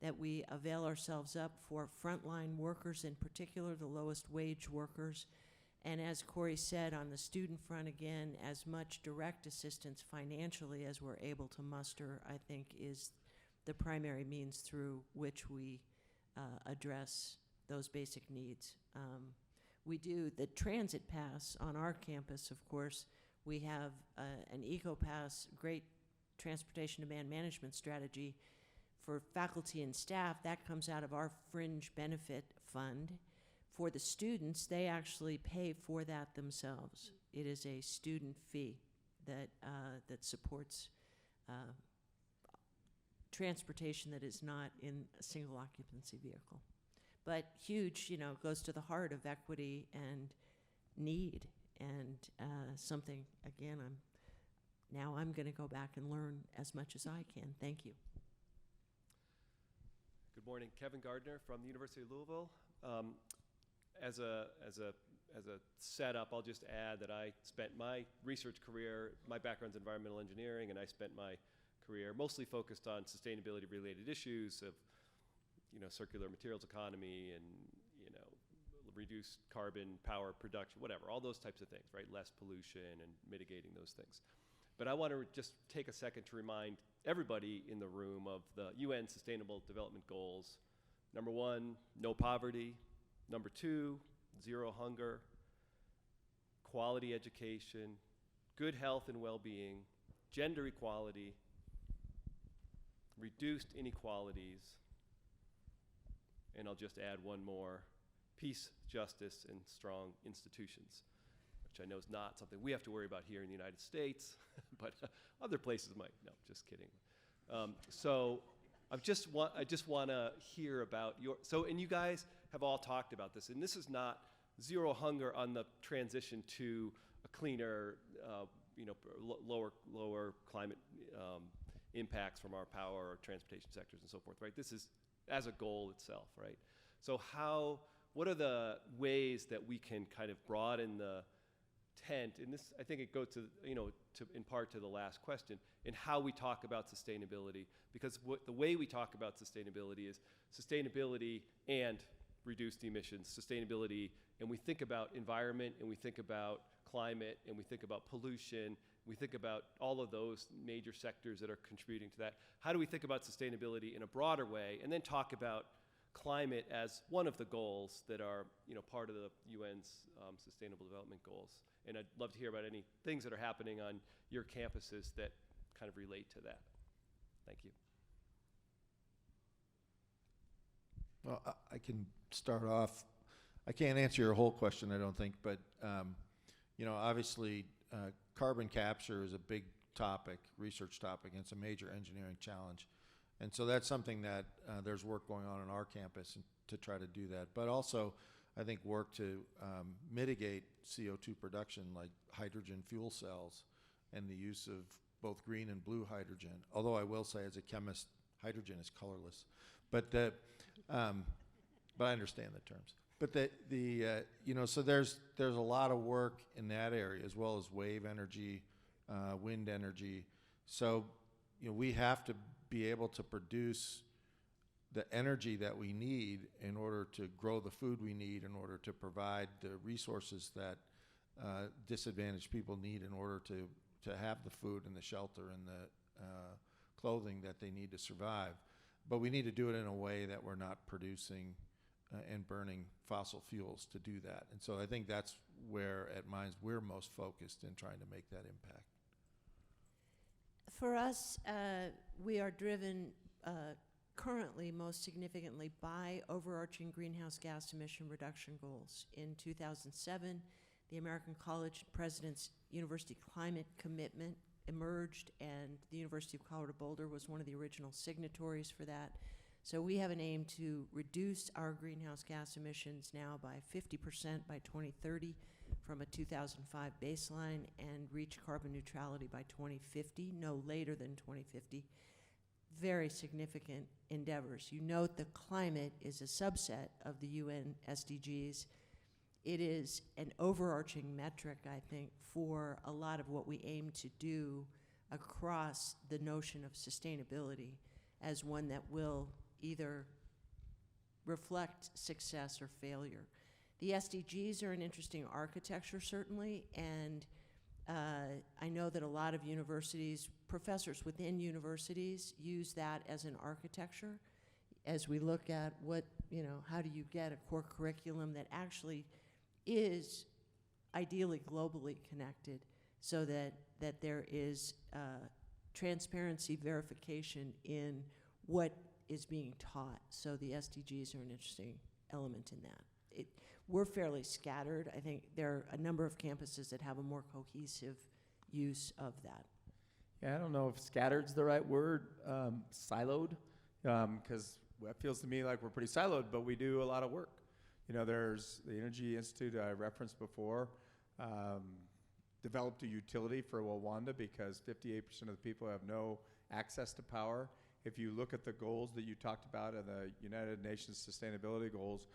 that we avail ourselves up for frontline workers, in particular the lowest wage workers. And as Corey said, on the student front, again, as much direct assistance financially as we're able to muster, I think, is the primary means through which we address those basic needs. we do the transit pass on our campus, of course. We have an eco-pass, great transportation demand management strategy for faculty and staff. That comes out of our fringe benefit fund. For the students, they actually pay for that themselves. It is a student fee that supports transportation that is not in a single occupancy vehicle. But huge, goes to the heart of equity and need, and something, again, I'm going to go back and learn as much as I can. Thank you. Good morning, Kevin Gardner from the University of Louisville. As a setup, I'll just add that I spent my research career, my background's environmental engineering, and I spent my career mostly focused on sustainability-related issues of, circular materials economy and, reduced carbon power production, whatever, all those types of things, right? Less pollution and mitigating those things. But I want to just take a second to remind everybody in the room of the UN Sustainable Development Goals. Number 1, no poverty. Number 2, zero hunger, quality education, good health and well-being, gender equality, reduced inequalities, and I'll just add one more, peace, justice, and strong institutions, which I know is not something we have to worry about here in the United States, but other places might. No, just kidding. So I just want to hear about and you guys have all talked about this, and this is not zero hunger on the transition to a cleaner, lower climate impacts from our power or transportation sectors and so forth, right? This is as a goal itself, right? So what are the ways that we can kind of broaden the tent, and this, I think it goes to, in part to the last question, in how we talk about sustainability, because the way we talk about sustainability is sustainability and reduced emissions, sustainability, and we think about environment, and we think about climate, and we think about pollution, we think about all of those major sectors that are contributing to that. How do we think about sustainability in a broader way, and then talk about climate as one of the goals that are, part of the UN's Sustainable Development Goals? And I'd love to hear about any things that are happening on your campuses that kind of relate to that. Thank you. Well, I can start off. I can't answer your whole question, I don't think, but obviously carbon capture is a big topic, research topic, and it's a major engineering challenge. And so that's something that there's work going on our campus to try to do that. But also, I think work to mitigate CO2 production, like hydrogen fuel cells and the use of both green and blue hydrogen. Although I will say, as a chemist, hydrogen is colorless. But but I understand the terms. But so there's a lot of work in that area, as well as wave energy, wind energy. So we have to be able to produce the energy that we need in order to grow the food we need, in order to provide the resources that disadvantaged people need in order to have the food and the shelter and the clothing that they need to survive. But we need to do it in a way that we're not producing and burning fossil fuels to do that. And so I think that's where at Mines we're most focused in trying to make that impact. For us, we are driven currently most significantly by overarching greenhouse gas emission reduction goals. In 2007, the American College President's University Climate Commitment emerged, and the University of Colorado Boulder was one of the original signatories for that. So we have an aim to reduce our greenhouse gas emissions now by 50% by 2030 from a 2005 baseline, and reach carbon neutrality by 2050, no later than 2050. Very significant endeavors. You note the climate is a subset of the UN SDGs. It is an overarching metric, I think, for a lot of what we aim to do across the notion of sustainability as one that will either reflect success or failure. The SDGs are an interesting architecture, certainly, and I know that a lot of universities, professors within universities, use that as an architecture as we look at how do you get a core curriculum that actually is ideally globally connected so that there is transparency verification in what is being taught. So the SDGs are an interesting element in that. We're fairly scattered. I think there are a number of campuses that have a more cohesive use of that. Yeah, I don't know if scattered's the right word, siloed, because it feels to me like we're pretty siloed, but we do a lot of work. You know, there's the Energy Institute I referenced before, developed a utility for Rwanda because 58% of the people have no access to power. If you look at the goals that you talked about in the United Nations Sustainability Goals,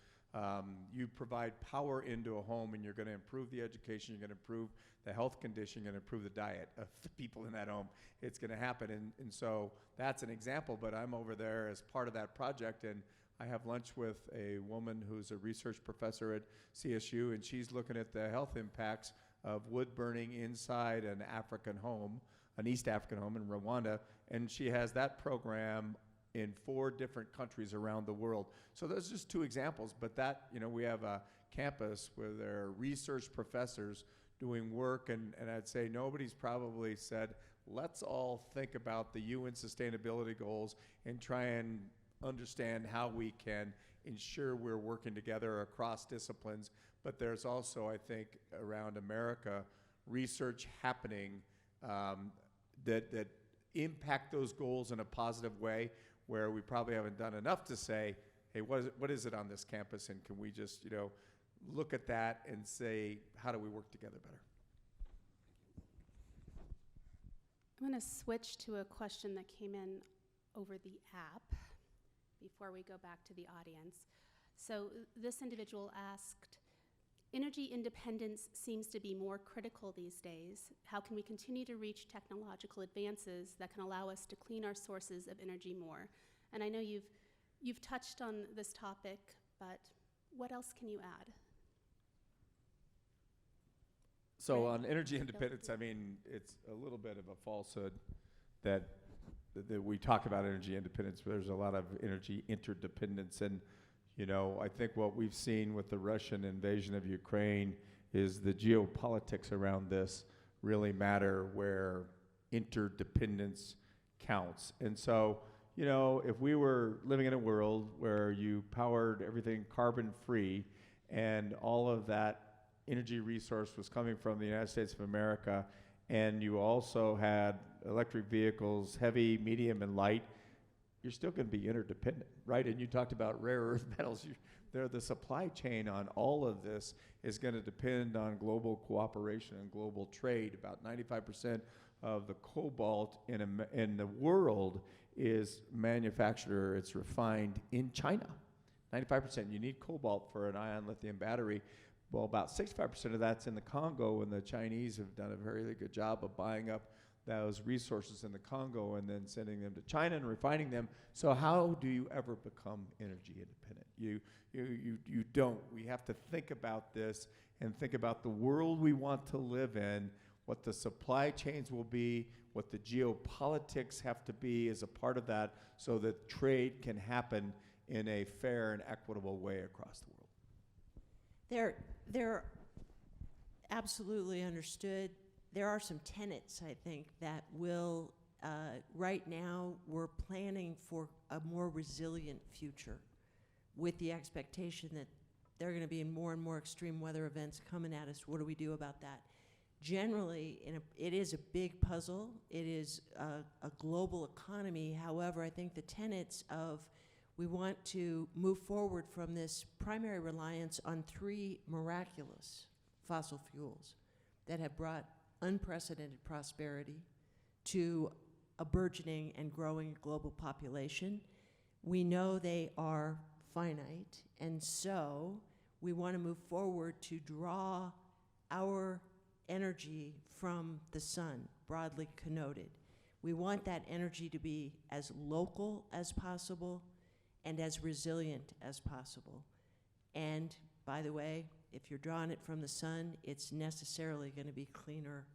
you provide power into a home and you're going to improve the education, you're going to improve the health condition, you're going to improve the diet of the people in that home. It's going to happen. And so that's an example, but I'm over there as part of that project, and I have lunch with a woman who's a research professor at CSU, and she's looking at the health impacts of wood burning inside an African home, an East African home in Rwanda, and she has that program in 4 different countries around the world. So those are just 2 examples, but that, you know, we have a campus where there are research professors doing work, and I'd say nobody's probably said, let's all think about the UN sustainability goals and try and understand how we can ensure we're working together across disciplines. But there's also, I think, around America, research happening that impact those goals in a positive way, where we probably haven't done enough to say, hey, what is it on this campus, and can we just, you know, look at that and say, how do we work together better? I'm going to switch to a question that came in over the app before we go back to the audience. So this individual asked, energy independence seems to be more critical these days. How can we continue to reach technological advances that can allow us to clean our sources of energy more? And I know you've touched on this topic, but what else can you add? So on energy independence, I mean, it's a little bit of a falsehood that we talk about energy independence, but there's a lot of energy interdependence. And, you know, I think what we've seen with the Russian invasion of Ukraine is the geopolitics around this really matter, where interdependence counts. And so, you know, if we were living in a world where you powered everything carbon free and all of that energy resource was coming from the United States of America, and you also had electric vehicles, heavy, medium, and light, you're still going to be interdependent, right? And you talked about rare earth metals. The supply chain on all of this is going to depend on global cooperation and global trade. About 95% of the cobalt in the world is manufactured, it's refined in China. 95%. You need cobalt for an ion lithium battery. Well, about 65% of that's in the Congo, and the Chinese have done a very good job of buying up those resources in the Congo and then sending them to China and refining them. So how do you ever become energy independent? You don't. We have to think about this and think about the world we want to live in, what the supply chains will be, what the geopolitics have to be as a part of that, so that trade can happen in a fair and equitable way across the world. They're absolutely understood. There are some tenets, I think, that will, right now, we're planning for a more resilient future with the expectation that there are going to be more and more extreme weather events coming at us. What do we do about that? Generally, it is a big puzzle. It is a global economy. However, I think the tenets of we want to move forward from this primary reliance on 3 miraculous fossil fuels that have brought unprecedented prosperity to a burgeoning and growing global population. We know they are finite, and so we want to move forward to draw our energy from the sun, broadly connoted. We want that energy to be as local as possible and as resilient as possible. And by the way, if you're drawing it from the sun, it's necessarily going to be cleaner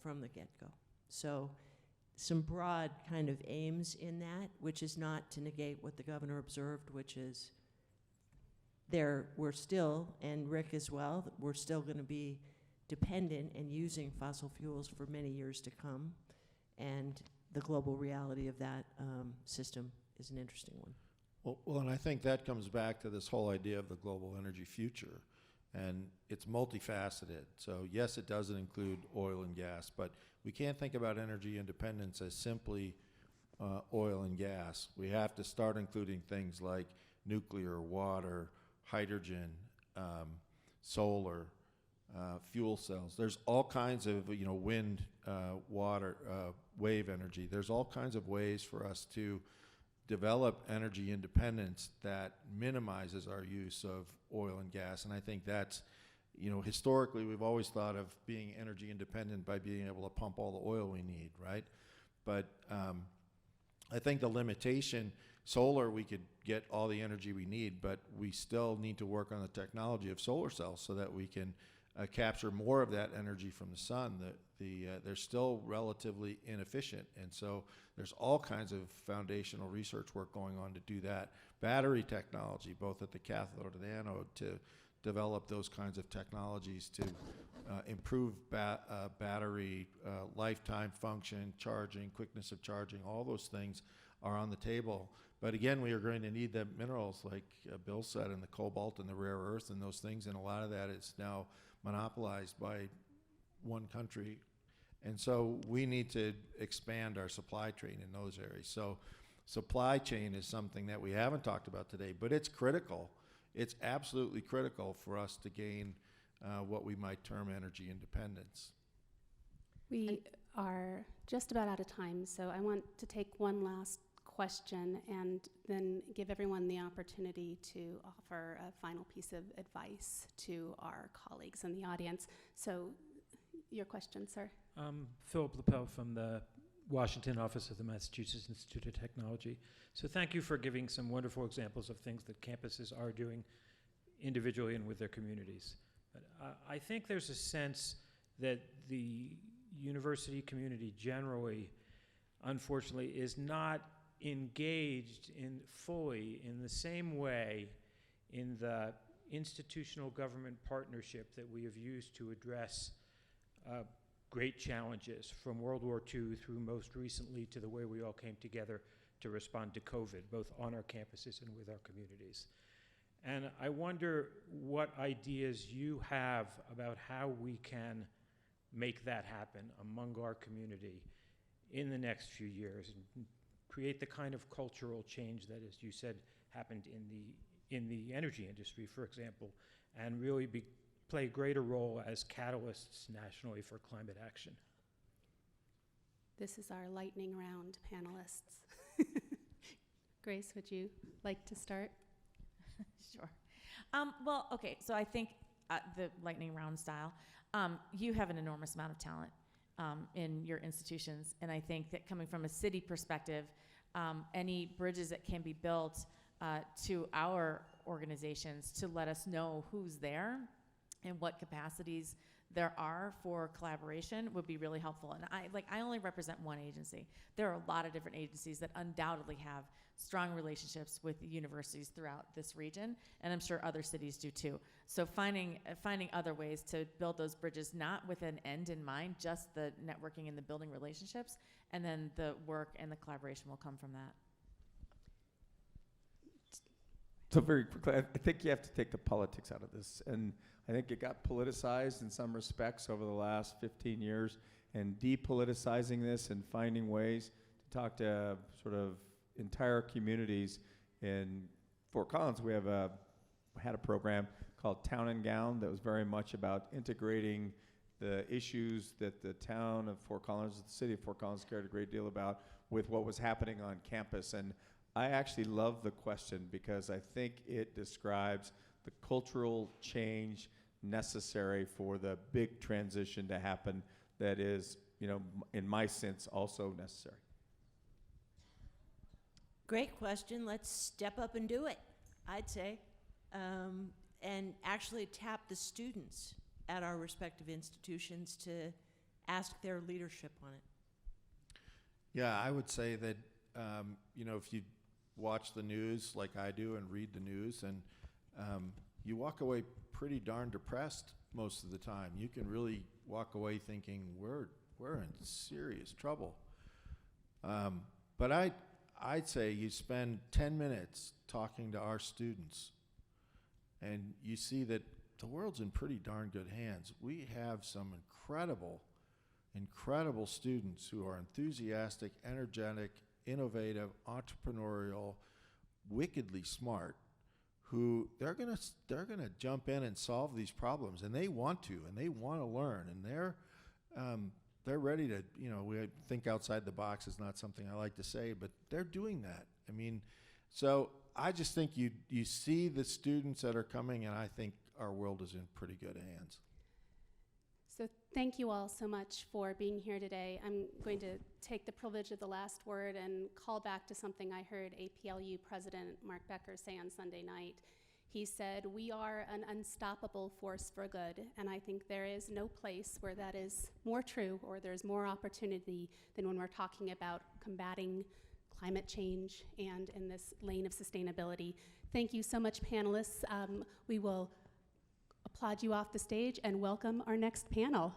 from the get-go. So some broad kind of aims in that, which is not to negate what the governor observed, which is we're still, and Rick as well, we're still going to be dependent and using fossil fuels for many years to come. And the global reality of that system is an interesting one. Well, and I think that comes back to this whole idea of the global energy future. And it's multifaceted. So yes, it doesn't include oil and gas, but we can't think about energy independence as simply oil and gas. We have to start including things like nuclear, water, hydrogen, solar, fuel cells. There's all kinds of, wind, water, wave energy. There's all kinds of ways for us to develop energy independence that minimizes our use of oil and gas. And I think that's, historically we've always thought of being energy independent by being able to pump all the oil we need, right? But I think the limitation, solar, we could get all the energy we need, but we still need to work on the technology of solar cells so that we can capture more of that energy from the sun. They're still relatively inefficient, and so there's all kinds of foundational research work going on to do that. Battery technology, both at the cathode and the anode, to develop those kinds of technologies to improve battery lifetime function, charging, quickness of charging, all those things are on the table. But again, we are going to need the minerals, like Bill said, and the cobalt and the rare earth and those things, and a lot of that is now monopolized by one country. And so we need to expand our supply chain in those areas. So supply chain is something that we haven't talked about today, but it's critical. It's absolutely critical for us to gain what we might term energy independence. We are just about out of time, so I want to take one last question and then give everyone the opportunity to offer a final piece of advice to our colleagues in the audience. So your question, sir. Philip Lapel from the Washington office of the Massachusetts Institute of Technology. So thank you for giving some wonderful examples of things that campuses are doing individually and with their communities. But I think there's a sense that the university community generally, unfortunately, is not engaged fully in the same way in the institutional government partnership that we have used to address great challenges from World War II through most recently to the way we all came together to respond to COVID, both on our campuses and with our communities. And I wonder what ideas you have about how we can make that happen among our community in the next few years and create the kind of cultural change that, as you said, happened in the energy industry, for example, and really play a greater role as catalysts nationally for climate action. This is our lightning round, panelists. Grace, would you like to start? Sure. Well, okay, so I think the lightning round style, you have an enormous amount of talent in your institutions, and I think that coming from a city perspective, any bridges that can be built to our organizations to let us know who's there and what capacities there are for collaboration would be really helpful. And I only represent one agency. There are a lot of different agencies that undoubtedly have strong relationships with universities throughout this region, and I'm sure other cities do too. So finding other ways to build those bridges, not with an end in mind, just the networking and the building relationships, and then the work and the collaboration will come from that. So very quickly, I think you have to take the politics out of this. And I think it got politicized in some respects over the last 15 years, and depoliticizing this and finding ways to talk to sort of entire communities. In Fort Collins, we had a program called Town and Gown that was very much about integrating the issues that the town of Fort Collins, the city of Fort Collins cared a great deal about with what was happening on campus. And I actually love the question because I think it describes the cultural change necessary for the big transition to happen that is, in my sense, also necessary. Great question. Let's step up and do it, I'd say, and actually tap the students at our respective institutions to ask their leadership on it. Yeah, I would say that, if you watch the news like I do and read the news, and you walk away pretty darn depressed most of the time. You can really walk away thinking we're in serious trouble. But I'd say you spend 10 minutes talking to our students, and you see that the world's in pretty darn good hands. We have some incredible students who are enthusiastic, energetic, innovative, entrepreneurial, wickedly smart, who they're gonna jump in and solve these problems, and they want to learn, and they're ready to, we think outside the box is not something I like to say, but they're doing that. I mean, so I just think you see the students that are coming, and I think our world is in pretty good hands. So thank you all so much for being here today. I'm going to take the privilege of the last word and call back to something I heard APLU President Mark Becker say on Sunday night. He said, "We are an unstoppable force for good," and I think there is no place where that is more true or there's more opportunity than when we're talking about combating climate change and in this lane of sustainability. Thank you so much, panelists. We will applaud you off the stage and welcome our next panel.